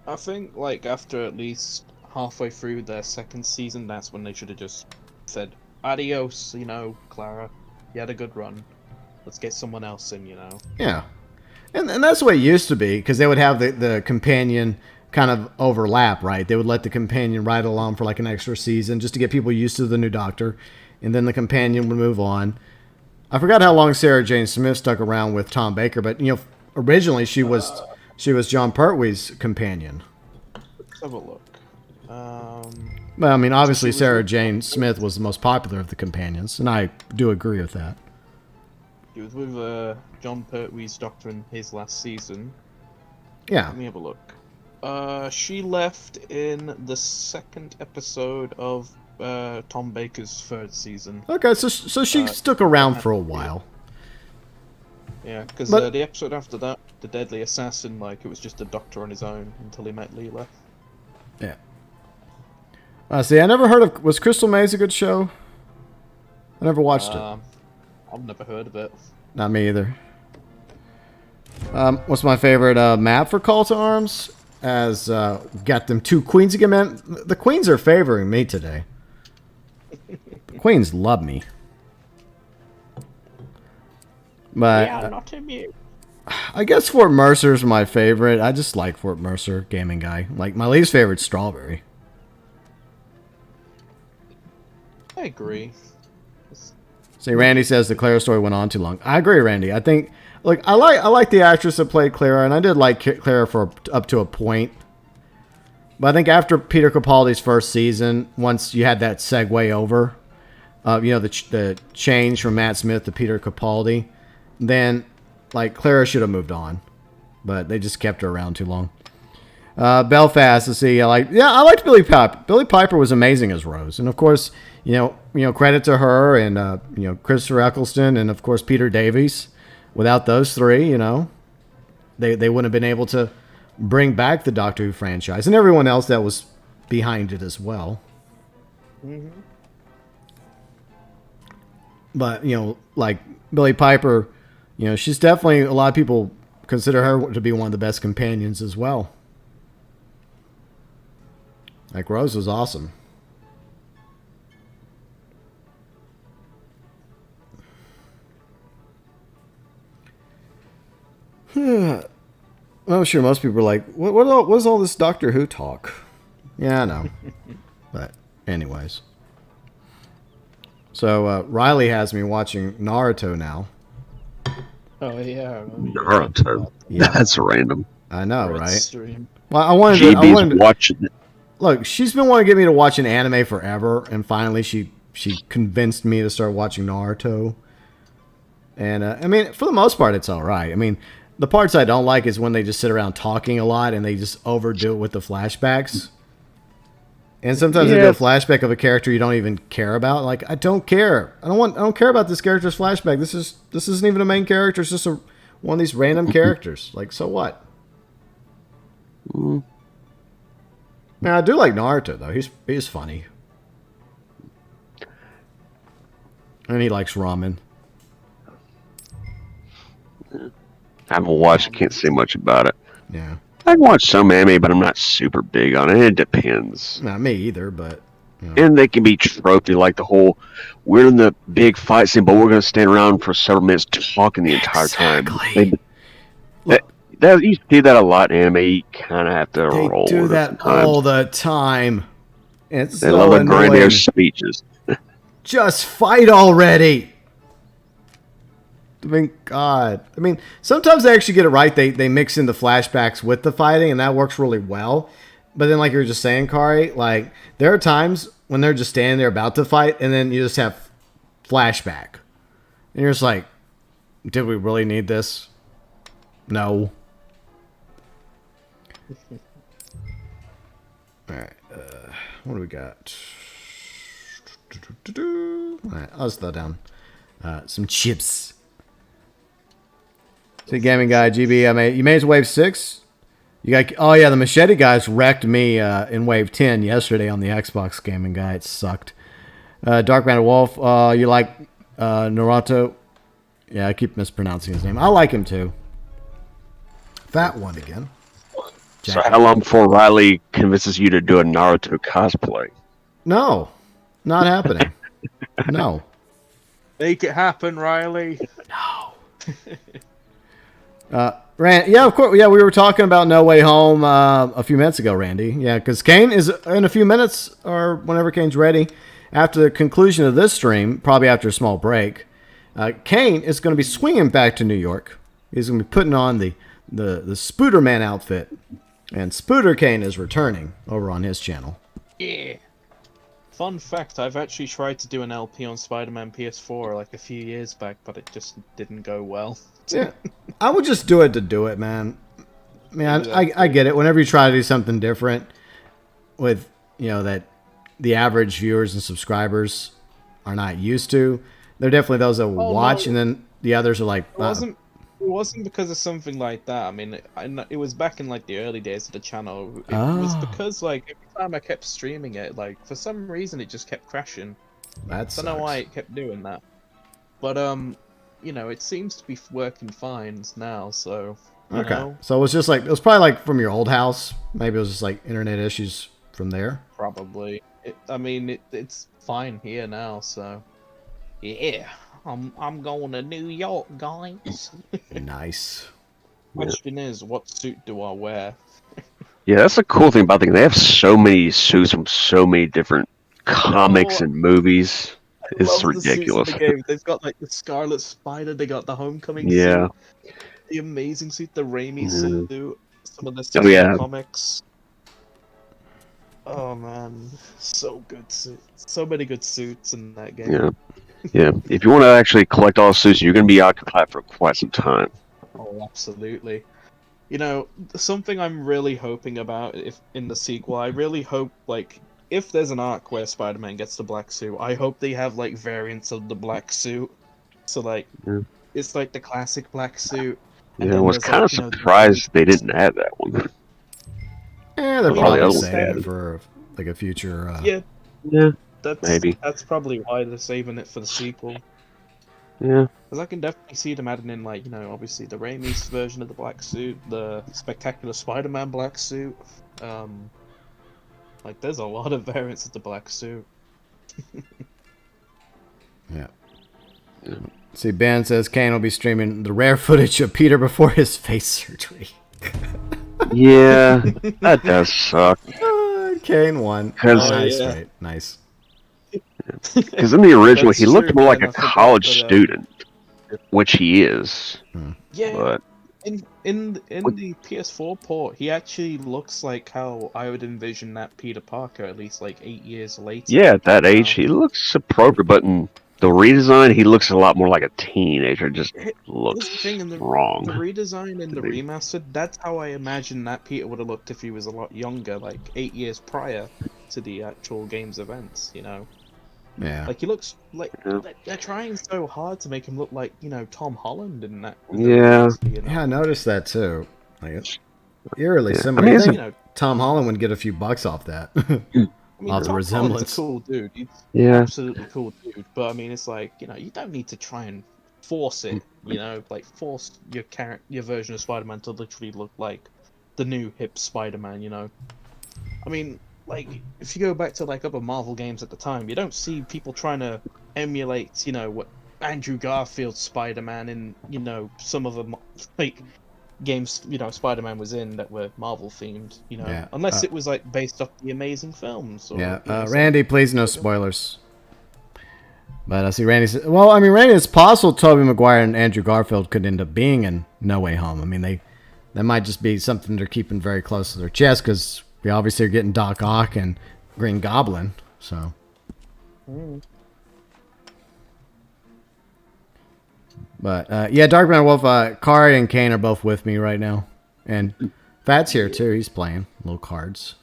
I think, like, after at least halfway through their 2nd season, that's when they should have just said, adios, you know, Clara. You had a good run. Let's get someone else in, you know. Yeah. And that's the way it used to be, because they would have the companion kind of overlap, right? They would let the companion ride along for like an extra season just to get people used to the new Doctor, and then the companion would move on. I forgot how long Sarah Jane Smith stuck around with Tom Baker, but, you know, originally she was John Pertwee's companion. Let's have a look. Well, I mean, obviously Sarah Jane Smith was the most popular of the companions, and I do agree with that. He was with John Pertwee's Doctor in his last season. Yeah. Let me have a look. She left in the 2nd episode of Tom Baker's 3rd season. Okay, so she stuck around for a while. Yeah, because the episode after that, The Deadly Assassin, like, it was just a Doctor on his own until he met Leela. Yeah. See, I never heard of... Was Crystal Maze a good show? I never watched it. I've never heard of it. Not me either. What's my favorite map for Call to Arms? As got them 2 queens again, man. The queens are favoring me today. The queens love me. But Yeah, not immune. I guess Fort Mercer's my favorite. I just like Fort Mercer, gaming guy. Like, my least favorite's Strawberry. I agree. See, Randy says the Clara story went on too long. I agree, Randy. I think, look, I like the actress that played Clara, and I did like Clara for up to a point. But I think after Peter Capaldi's 1st season, once you had that segue over, you know, the change from Matt Smith to Peter Capaldi, then, like, Clara should have moved on. But they just kept her around too long. Belfast, let's see. I liked Billie Piper. Billie Piper was amazing as Rose, and of course, you know, credit to her and you know, Christopher Eccleston and of course Peter Davies. Without those 3, you know, they wouldn't have been able to bring back the Doctor Who franchise, and everyone else that was behind it as well. Mm-hmm. But, you know, like Billie Piper, you know, she's definitely, a lot of people consider her to be one of the best companions as well. Like, Rose was awesome. I'm sure most people are like, what is all this Doctor Who talk? Yeah, I know. But anyways. So, Riley has me watching Naruto now. Oh, yeah. Naruto. Yeah. That's random. I know, right? Stream. Well, I wanted GB's watching it. Look, she's been wanting to get me to watch an anime forever, and finally she convinced me to start watching Naruto. And, I mean, for the most part, it's all right. I mean, the parts I don't like is when they just sit around talking a lot and they just overdo it with the flashbacks. And sometimes they do a flashback of a character you don't even care about. Like, I don't care. I don't care about this character's flashback. This isn't even a main character. It's just one of these random characters. Like, so what? Now I do like Naruto though. He's funny, and he likes ramen. I haven't watched. Can't say much about it. Yeah, I watch some anime, but I'm not super big on it. It depends. not me either, but And they can be tropey, like the whole, we're in the big fight scene, but we're going to stand around for several minutes talking the entire time. You see that a lot in anime. You kind of have to they roll do with that it sometimes. all the time. It's They so love a annoying. grandiose speeches. Just fight already. I mean, God. I mean, sometimes they actually get it right. They mix in the flashbacks with the fighting, and that works really well. But then, like you were just saying, Kari, like, there are times when they're just standing there about to fight, and then you just have flashback. And you're just like, did we really need this? No. Alright, what do we got? Alright, I'll just throw down some chips. See, gaming guy, GB, you made wave 6? You got, oh yeah, the machete guys wrecked me in wave 10 yesterday on the Xbox gaming guy. It sucked. Dark MatterWolf, you like Naruto? Yeah, I keep mispronouncing his name. I like him too. Fat one again. So how long before Riley convinces you to do a Naruto cosplay? No, not happening. No. Make it happen, Riley. Rand, yeah, of course. Yeah, we were talking about No Way Home a few minutes ago, Randy. Yeah, because Kane is in a few minutes, or whenever Kane's ready, after the conclusion of this stream, probably after a small break, Kane is going to be swinging back to New York. He's going to be putting on the Spooderman outfit, and Spooder Kane is returning over on his channel. Yeah. Fun fact, I've actually tried to do an LP on Spider-Man PS4 like a few years back, but it just didn't go well. Yeah, I would just do it to do it, man. I mean, I get it. Whenever you try to do something different with, that the average viewers and subscribers are not used to, there are definitely those that will watch, and then the others are like... It wasn't because of something like that. I mean, it was back in like the early days of the channel. It was because like every time I kept streaming it, like for some reason it just kept crashing. I don't know why it kept doing that. But it seems to be working fine now. So okay. So it was just like, it was probably like from your old house. Maybe it was just like internet issues from there. Probably. It's fine here now. So yeah. I'm going to New York, guys. Nice. Question is, what suit do I wear? Yeah, that's the cool thing about the game. They have so many suits from so many different comics and movies. It's ridiculous. The game. They've got like the Scarlet Spider, they got the Homecoming suit, the Amazing suit, the Raimi suit, some of the comics. Oh man, so good suits. So many good suits in that game. Yeah. Yeah, if you want to actually collect all the suits, you're going to be occupied for quite some time. Oh, absolutely. Something I'm really hoping about if in the sequel, I really hope, like, if there's an arc where Spider-Man gets the black suit, I hope they have, like, variants of the black suit. So, like, it's like the classic black suit. Yeah, I was kind of surprised they didn't add that one. Yeah, they're probably saving it for, like, a future... Yeah. That's probably why they're saving it for the sequel. Yeah. Because I can definitely see them adding in, like, obviously the Raimi's version of the black suit, the Spectacular Spider-Man black suit. Like, there's a lot of variants of the black suit. Yeah. See, Ben says Kane will be streaming the rare footage of Peter before his face surgery. Yeah, that does suck. Kane won. Nice, right? Nice. Because in the original, he looked more like a college student, which he is. Yeah. But in the PS4 port, he actually looks like how I would envision that Peter Parker, at least like 8 years later. Yeah, at that age, he looks appropriate. But in the redesign, he looks a lot more like a teenager. It just looks wrong. The redesign and the remastered, that's how I imagine that Peter would have looked if he was a lot younger, like 8 years prior to the actual game's events. Yeah. Like, he looks like they're trying so hard to make him look like, Tom Holland in that. Yeah. Yeah, I noticed that too. Like, it's eerily similar. Tom Holland would get a few bucks off that. I mean, Off the Tom resemblance. Holland's a cool dude. He's Yeah. absolutely cool dude. But I mean, it's like, you know, you don't need to try and force it. You know, like force your version of Spider-Man to literally look like the new hip Spider-Man. You know, I mean, like if you go back to like other Marvel games at the time, you don't see people trying to emulate, you know, what Andrew Garfield's Spider-Man in, you know, some of the like games, you know, Spider-Man was in that were Marvel themed, you know, Yeah, unless it was like based off the Amazing films. Or, Yeah, you know, Randy, please no spoilers. But I see Randy says, well, I mean, Randy, it's possible Tobey Maguire and Andrew Garfield could end up being in No Way Home. I mean, that might just be something they're keeping very close to their chest because we obviously are getting Doc Ock and Green Goblin. So. But yeah, Dark Matter Wolf, Kari and Kane are both with me right now, and Fat's here too. He's playing little cards.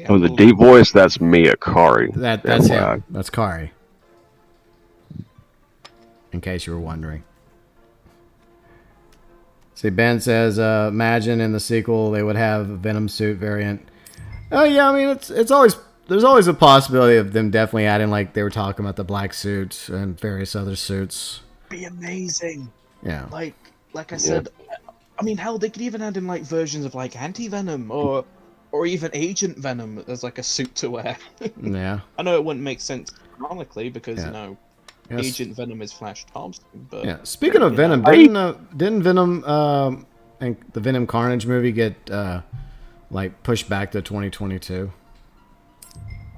Oh, the deep voice, that's me, Akari. That's him. That's Kari. In case you were wondering. See, Ben says, imagine in the sequel they would have a Venom suit variant. Oh yeah, I mean it's always there's always a possibility of them definitely adding, like they were talking about, the black suit and various other suits. be amazing. Yeah. Like I said, I mean, hell, they could even add in like versions of like Anti-Venom or even Agent Venom as like a suit to wear. Yeah. I know it wouldn't make sense canonically because Yeah. you know Yes. Agent Venom is Flash Thompson. But Yeah. Speaking of you Venom, know, didn't Venom and the Venom Carnage movie get like pushed back to 2022?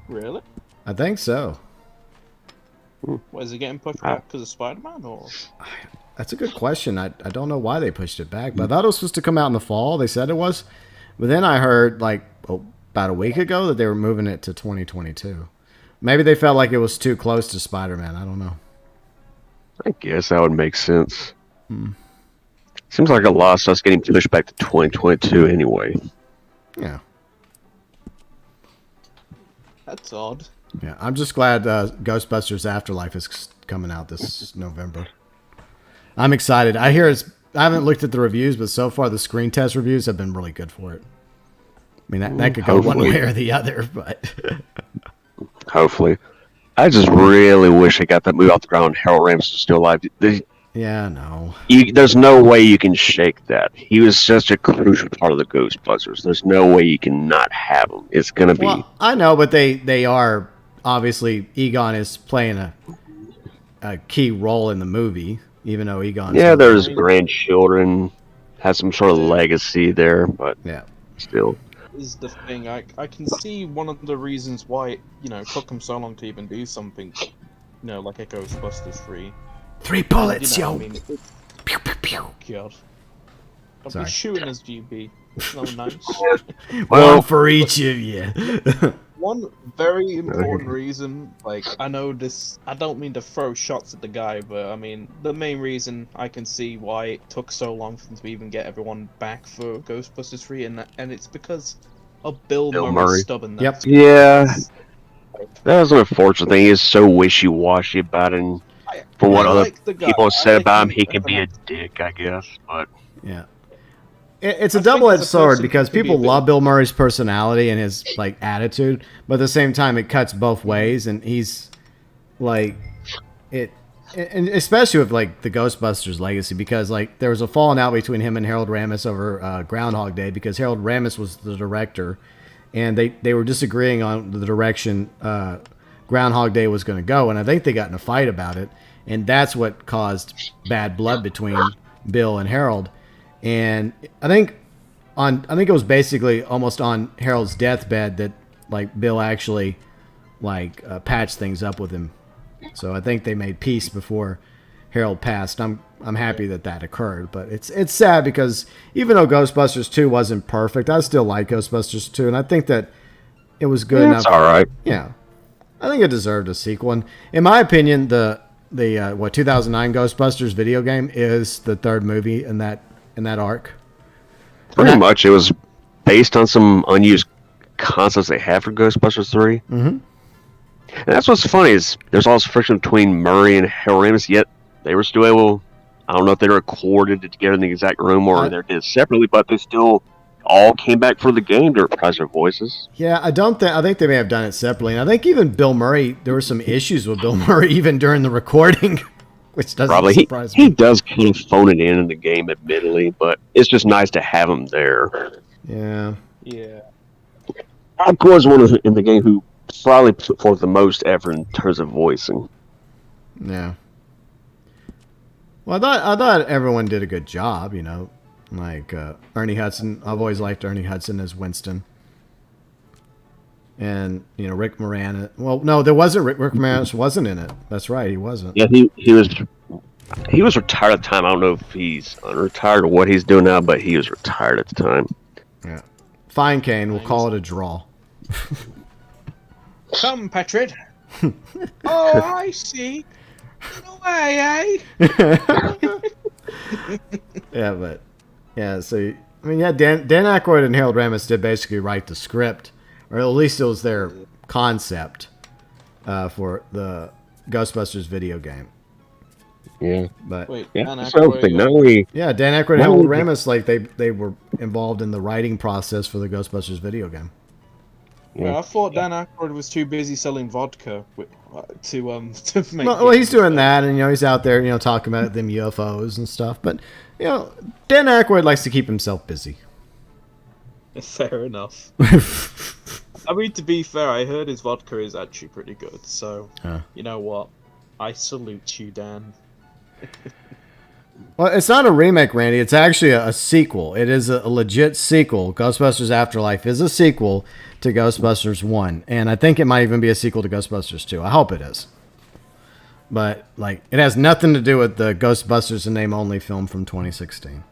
really? I think so. What, is it getting pushed back because of Spider-Man or? That's a good question. I don't know why they pushed it back, but I thought it was supposed to come out in the fall. They said it was, but then I heard like about a week ago that they were moving it to 2022. Maybe they felt like it was too close to Spider-Man. I don't know. I guess that would make sense. Seems like a lot of stuff's getting pushed back to 2022 anyway. Yeah. That's odd. Yeah, I'm just glad Ghostbusters Afterlife is coming out this November. I'm excited. I haven't looked at the reviews, but so far the screen test reviews have been really good for it. I mean, that could go one Hopefully. way or the other, but Hopefully. I just really wish they got that movie off the ground. Harold Ramis is still alive. yeah, no. There's no way you can shake that. He was such a crucial part of the Ghostbusters. There's no way you can not have him. It's gonna be. Well, I know, but they are obviously, Egon is playing a key role in the movie, even though Egon. Yeah, there's grandchildren, has some sort of legacy there, but Yeah. still. Is the thing I can see one of the reasons why it, you know, took them so long to even do something, you know, like a Ghostbusters 3. 3 bullets, You know, yo. I mean, Pew, pew, pew. God. I'll Sorry. be shooting as GB. It's no nice. Well, One for each of you. One very important reason, like, I know this, I don't mean to throw shots at the guy, but I mean, the main reason I can see why it took so long for them to even get everyone back for Ghostbusters 3, and it's because of Bill Murray. Murray's stubbornness. Yep. yeah, that was an unfortunate thing. He's so wishy-washy about it. And for what I other like the guy. people I said like about him, him he as can an be a actor. dick, I guess. But Yeah. It's a I think double-edged as a sword person, because he could be people a bit- love Bill Murray's personality and his like attitude, but at the same time it cuts both ways, and he's like it, and especially with like the Ghostbusters legacy, because like there was a falling out between him and Harold Ramis over Groundhog Day because Harold Ramis was the director, and they were disagreeing on the direction Groundhog Day was going to go, and I think they got in a fight about it, and that's what caused bad blood between Bill and Harold. And I think it was basically almost on Harold's deathbed that like Bill actually like patched things up with him. So I think they made peace before Harold passed. I'm happy that occurred, but it's sad because even though Ghostbusters 2 wasn't perfect, I still like Ghostbusters 2, and I think that it was good enough. it's all right. Yeah, I think it deserved a sequel. And in my opinion, the 2009 Ghostbusters video game is the third movie in that arc. Pretty much, it was based on some unused concepts they had for Ghostbusters 3. Mm-hmm. And that's what's funny is there's all this friction between Murray and Harold Ramis, yet they were still able, I don't know if they recorded it together in the exact room or they did it separately, but they still all came back for the game to reprise their voices. Yeah, I think they may have done it separately. And I think even Bill Murray, there were some issues with Bill Murray even during the recording, which doesn't surprise me. He does kind of phone it in the game, admittedly, but it's just nice to have him there. Yeah. Yeah. Of course, one in the game who probably put forth the most effort in terms of voicing. Yeah. Well, I thought everyone did a good job, you know. Like Ernie Hudson. I've always liked Ernie Hudson as Winston. And, you know, Rick Moranis. Well, no, there wasn't. Rick Moranis wasn't in it. That's right, he wasn't. Yeah, he was retired at the time. I don't know if he's unretired or what he's doing now, but he was retired at the time. Yeah. Fine, Kane. We'll call it a draw. Come, Patrick. Oh, I see. No way, eh? Yeah, but yeah. So I mean, yeah, Dan Aykroyd and Harold Ramis did basically write the script, or at least it was their concept for the Ghostbusters video game. Yeah, but wait, yeah, Dan something. Yeah, Dan Aykroyd and Harold Ramis, like they were involved in the writing process for the Ghostbusters video game. Yeah, I thought Dan Aykroyd was too busy selling vodka to make. Well, he's doing that, and you know he's out there, you know, talking about them UFOs and stuff. But you know, Dan Aykroyd likes to keep himself busy. Fair enough. I mean, to be fair, I heard his vodka is actually pretty good. So you know what, I salute you, Dan. Well, it's not a remake, Randy. It's actually a sequel. It is a legit sequel. Ghostbusters Afterlife is a sequel to Ghostbusters 1. And I think it might even be a sequel to Ghostbusters 2. I hope it is. But, like, it has nothing to do with the Ghostbusters in Name Only film from 2016.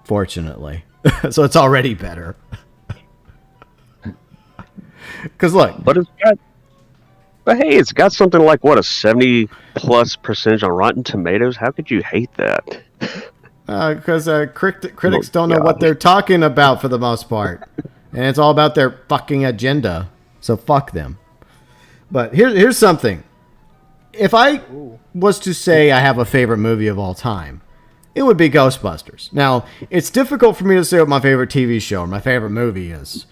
Fortunately. So it's already better. Because, look. But hey, it's got something like, what, a 70+% on Rotten Tomatoes? How could you hate that? Because critics don't know what they're talking about for the most part. And it's all about their fucking agenda. So fuck them. But here's something. If I was to say I have a favorite movie of all time, it would be Ghostbusters. Now, it's difficult for me to say what my favorite TV show or my favorite movie is.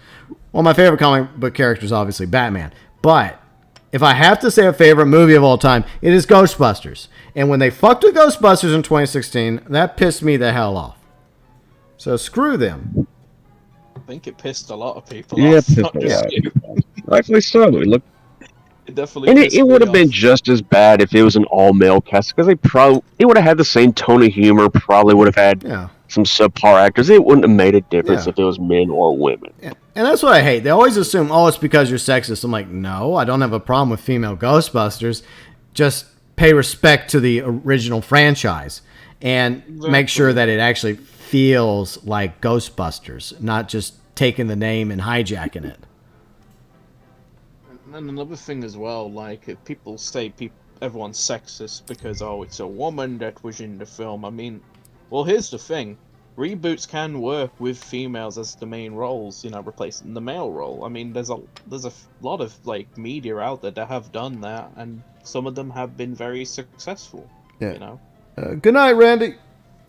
Well, my favorite comic book character is obviously Batman. But if I have to say a favorite movie of all time, it is Ghostbusters. And when they fucked with Ghostbusters in 2016, that pissed me the hell off. So screw them. I think it pissed a lot of people off. Not just you. Rightfully so. Look, it definitely. And it would have been just as bad if it was an all-male cast, because it would have had the same tone of humor. Probably would have had some subpar actors. It wouldn't have made a difference if it was men or women. Yeah. And that's what I hate. They always assume, oh, it's because you're sexist. I'm like, no, I don't have a problem with female Ghostbusters. Just pay respect to the original franchise and make sure that it actually feels like Ghostbusters, not just taking the name and hijacking it. And another thing as well, like if people say everyone's sexist because it's a woman that was in the film. I mean, well, here's the thing: reboots can work with females as the main roles, you know, replacing the male role. I mean, there's a lot of like media out there that have done that, and some of them have been very successful. Yeah. You know. Good night, Randy.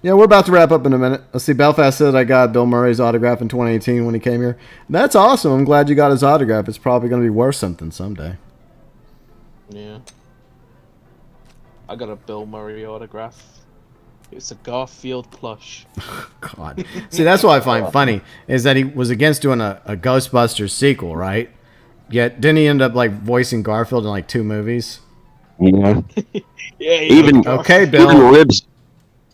Yeah, we're about to wrap up in a minute. Let's see. Belfast said I got Bill Murray's autograph in 2018 when he came here. That's awesome. I'm glad you got his autograph. It's probably going to be worth something someday. Yeah. I got a Bill Murray autograph. It's a Garfield plush. God. See, that's what I find funny, is that he was against doing a Ghostbusters sequel, right? Yet, didn't he end up, like, voicing Garfield in, like, 2 movies? Yeah. Yeah. Okay, Bill.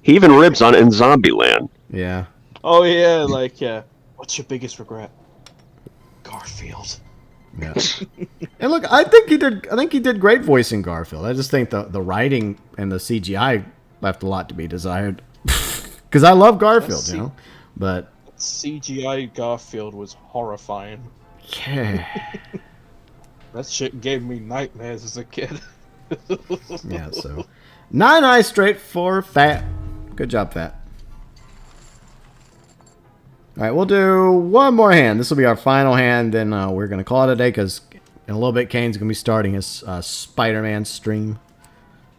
He even ribs on it in Zombieland. Yeah. Oh, yeah, like, what's your biggest regret? Garfield. Yeah. And look, I think he did great voicing Garfield. I just think the writing and the CGI left a lot to be desired. Because I love Garfield, you know. But CGI Garfield was horrifying. Yeah. That shit gave me nightmares as a kid. Yeah, so 9 eyes straight for Fat. Good job, Fat. All right, we'll do one more hand. This will be our final hand, then we're going to call it a day because in a little bit, Kane's going to be starting his Spider-Man stream.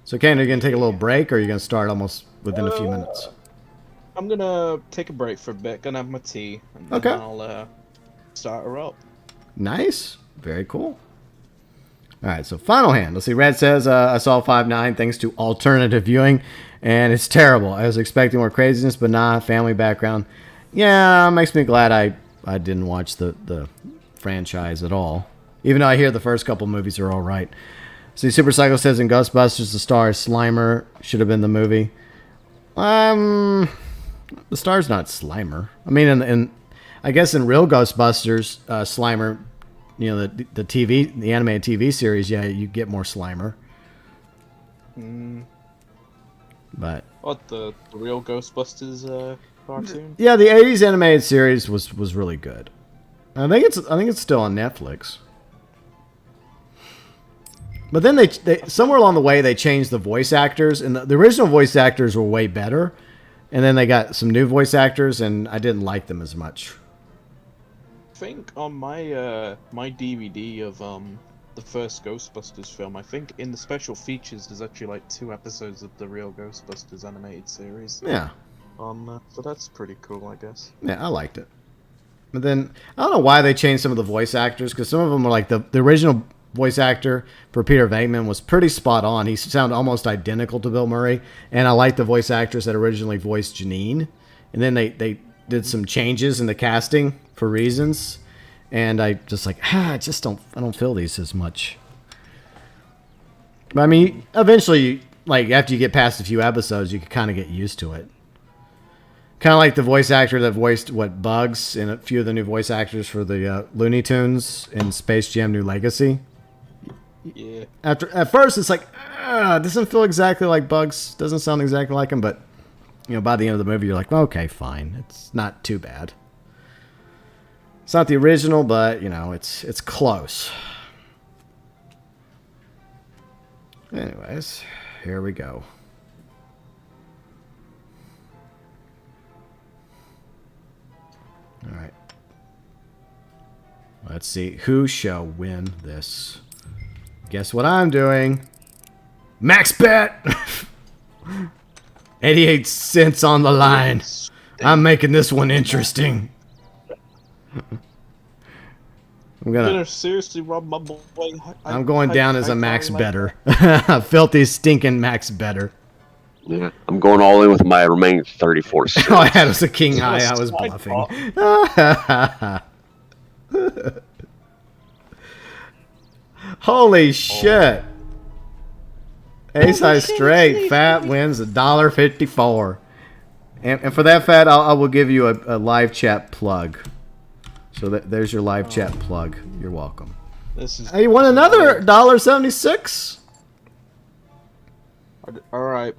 So, Kane, are you going to take a little break, or are you going to start almost within a few minutes? I'm going to take a break for a bit, going to have my tea, and then I'll start her up. Nice. Very cool. All right, so final hand. Let's see. Red says, I saw 5-9 thanks to alternative viewing, and it's terrible. I was expecting more craziness, but nah, family background. Yeah, makes me glad I didn't watch the franchise at all, even though I hear the first couple movies are all right. See, Super Psycho says in Ghostbusters, the star Slimer should have been the movie. The star's not Slimer. I mean, I guess in real Ghostbusters, Slimer, you know, the animated TV series, yeah, you get more Slimer. But what, the real Ghostbusters cartoon? Yeah, the '80s animated series was really good. I think it's still on Netflix. But then they somewhere along the way they changed the voice actors, and the original voice actors were way better, and then they got some new voice actors, and I didn't like them as much. I think on my my DVD of the first Ghostbusters film, I think in the special features there's actually like 2 episodes of the real Ghostbusters animated series. Yeah. So that's pretty cool, I guess. Yeah, I liked it. But then I don't know why they changed some of the voice actors, because some of them were like the original voice actor for Peter Venkman was pretty spot on. He sounded almost identical to Bill Murray, and I like the voice actress that originally voiced Janine. And then they did some changes in the casting for reasons, and I just like I don't feel these as much. But I mean, eventually, like after you get past a few episodes, you can kind of get used to it. Kind of like the voice actor that voiced Bugs and a few of the new voice actors for the Looney Tunes in Space Jam: New Legacy. Yeah. At first, it's like it doesn't feel exactly like Bugs, doesn't sound exactly like him, but you know, by the end of the movie, you're like, well, okay, fine, it's not too bad. It's not the original, but you know, it's close. Anyways, here we go. All right. Let's see who shall win this. Guess what I'm doing? Max bet. 88 cents on the line. I'm making this one interesting. I'm gonna seriously rob my boy. I'm going down as a max better. A filthy, stinking max better. Yeah, I'm going all in with my remaining 34 cents. All I had was a king high. I was bluffing. Holy shit. Ace high straight. Fat wins $1.54. And for that, Fat, I will give you a live chat plug. So there's your live chat plug. You're welcome. Hey, you won another $1.76. All right.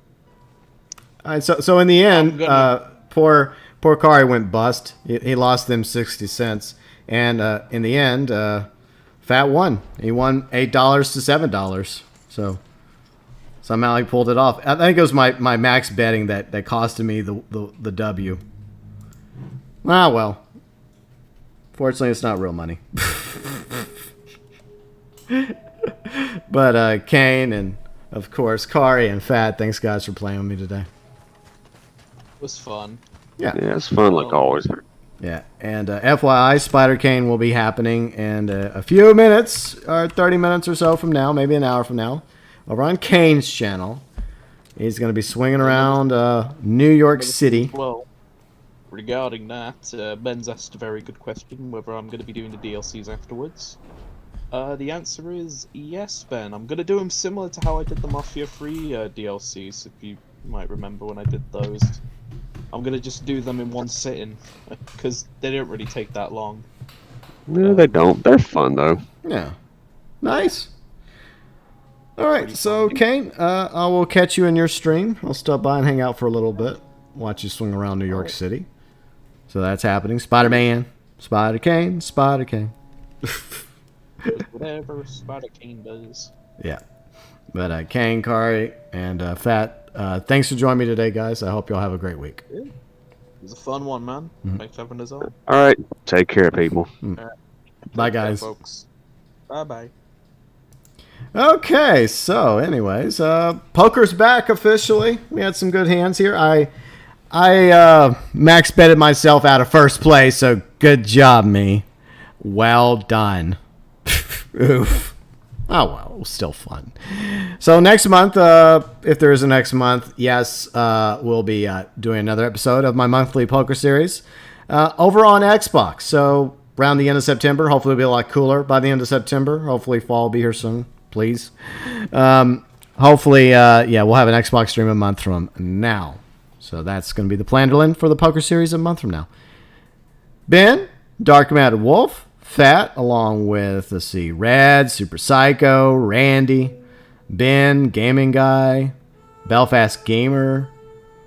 All right. So in the end, poor Kari went bust. He lost them 60 cents. And in the end, Fat won. He won $8 to $7. So somehow he pulled it off. I think it was my max betting that costed me the W. Ah, well. Fortunately, it's not real money. But Kane and, of course, Kari and Fat, thanks, guys, for playing with me today. It was fun. Yeah, it's fun like always. Yeah, and FYI, Spider Kane will be happening in a few minutes, or 30 minutes or so from now, maybe an hour from now, over on Kane's channel. He's going to be swinging around New York City. Well, regarding that, Ben's asked a very good question, whether I'm going to be doing the DLCs afterwards. The answer is yes, Ben. I'm going to do them similar to how I did the Mafia 3 DLCs, if you might remember when I did those. I'm going to just do them in one sitting, because they don't really take that long. No, they don't. They're fun, though. Yeah. Nice. All right, so Kane, I will catch you in your stream. I'll stop by and hang out for a little bit. Watch you swing around New York City. So that's happening. Spider-Man, Spider-Kane, Spider-Kane. Whatever Spider-Kane does. Yeah. But Kane, Kari, and Fat, thanks for joining me today, guys. I hope y'all have a great week. Yeah. It was a fun one, man. Thanks for having us on. All right. Take care, people. Bye, guys. Folks. Bye-bye. Okay, so anyways, poker's back officially. We had some good hands here. I max betted myself out of first place, so good job, me. Well done. Oof. Oh, well, it was still fun. So next month, if there is a next month, yes, we'll be doing another episode of my monthly poker series over on Xbox. So around the end of September, hopefully it'll be a lot cooler by the end of September. Hopefully fall will be here soon, please. Hopefully, we'll have an Xbox stream a month from now. So that's going to be the plan, Dylan, for the poker series a month from now. Ben, Dark MatterWolf, Fat, along with, let's see, Red, Super Psycho, Randy, Ben, Gaming Guy, Belfast Gamer.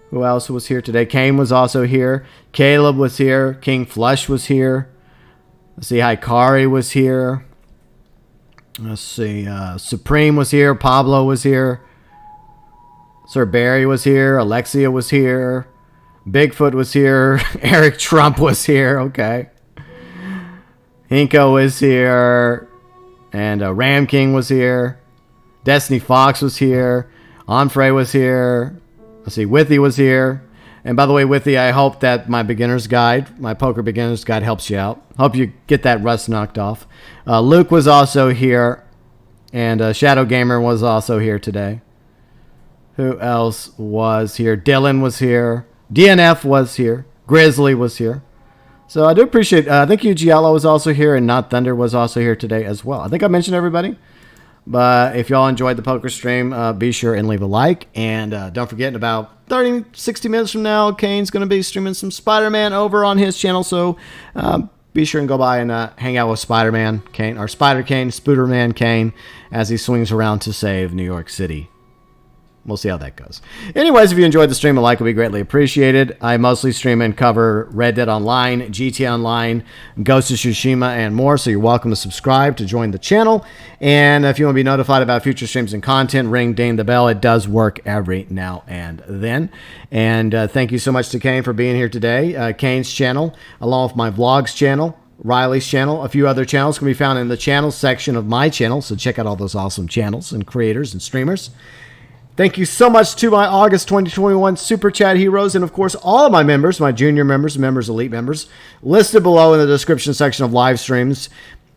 Who else was here today? Kane was also here. Caleb was here. King Flush was here. Let's see, Hikari was here. Let's see, Supreme was here. Pablo was here. Sir Barry was here. Alexia was here. Bigfoot was here. Eric Trump was here. Okay. Hinko was here. And Ram King was here. Destiny Fox was here. Onfray was here. Let's see, Withy was here. And by the way, Withy, I hope that my beginner's guide, my poker beginner's guide, helps you out. Hope you get that rust knocked off. Luke was also here. And Shadow Gamer was also here today. Who else was here? Dylan was here. DNF was here. Grizzly was here. So I do appreciate, I think Giallo was also here, and Not Thunder was also here today as well. I think I mentioned everybody. But if y'all enjoyed the poker stream, be sure and leave a like. And don't forget, in about 30, 60 minutes from now, Kane's going to be streaming some Spider-Man over on his channel. So be sure and go by and hang out with Spider-Man Kane, or Spider Kane, Spooderman Kane, as he swings around to save New York City. We'll see how that goes. Anyways, if you enjoyed the stream, a like would be greatly appreciated. I mostly stream and cover Red Dead Online, GTA Online, Ghost of Tsushima, and more, so you're welcome to subscribe to join the channel. And if you want to be notified about future streams and content, ding the bell. It does work every now and then. And thank you so much to Kane for being here today. Kane's channel, along with my vlogs channel, Riley's channel, a few other channels can be found in the channels section of my channel, so check out all those awesome channels and creators and streamers. Thank you so much to my August 2021 Super Chat heroes, and of course all of my members, my junior members, elite members, listed below in the description section of live streams,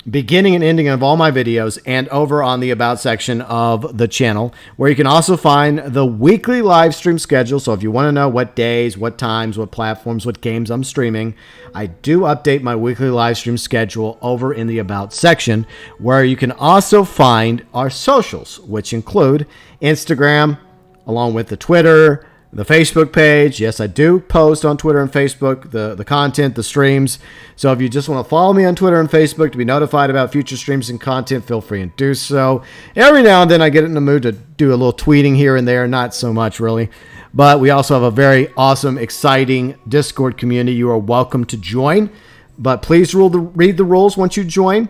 beginning and ending of all my videos, and over on the About section of the channel, where you can also find the weekly live stream schedule. So if you want to know what days, what times, what platforms, what games I'm streaming, I do update my weekly live stream schedule over in the About section, where you can also find our socials, which include Instagram, along with the Twitter, the Facebook page. Yes, I do post on Twitter and Facebook the content, the streams. So if you just want to follow me on Twitter and Facebook to be notified about future streams and content, feel free and do so. Every now and then I get in the mood to do a little tweeting here and there. Not so much, really. But we also have a very awesome, exciting Discord community you are welcome to join. But please read the rules once you join.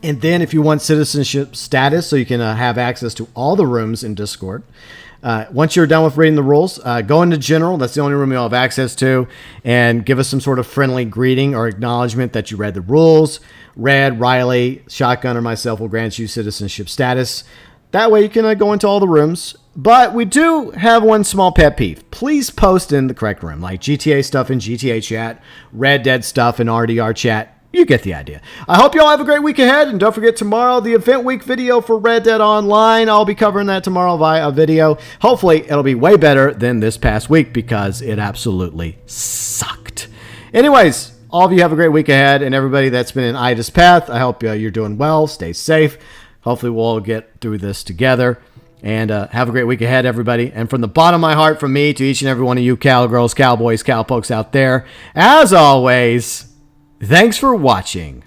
And then if you want citizenship status, so you can have access to all the rooms in Discord, once you're done with reading the rules, go into general. That's the only room you'll have access to, and give us some sort of friendly greeting or acknowledgement that you read the rules. Red, Riley, Shotgun, or myself will grant you citizenship status. That way you can go into all the rooms. But we do have one small pet peeve. Please post in the correct room, like GTA stuff in GTA chat, Red Dead stuff in RDR chat. You get the idea. I hope you all have a great week ahead, and don't forget tomorrow, the event week video for Red Dead Online. I'll be covering that tomorrow via a video. Hopefully, it'll be way better than this past week, because it absolutely sucked. Anyways, all of you have a great week ahead, and everybody that's been in Ida's path, I hope you're doing well. Stay safe. Hopefully, we'll all get through this together. And have a great week ahead, everybody. And from the bottom of my heart, from me to each and every one of you cowgirls, cowboys, cowpokes out there, as always, thanks for watching.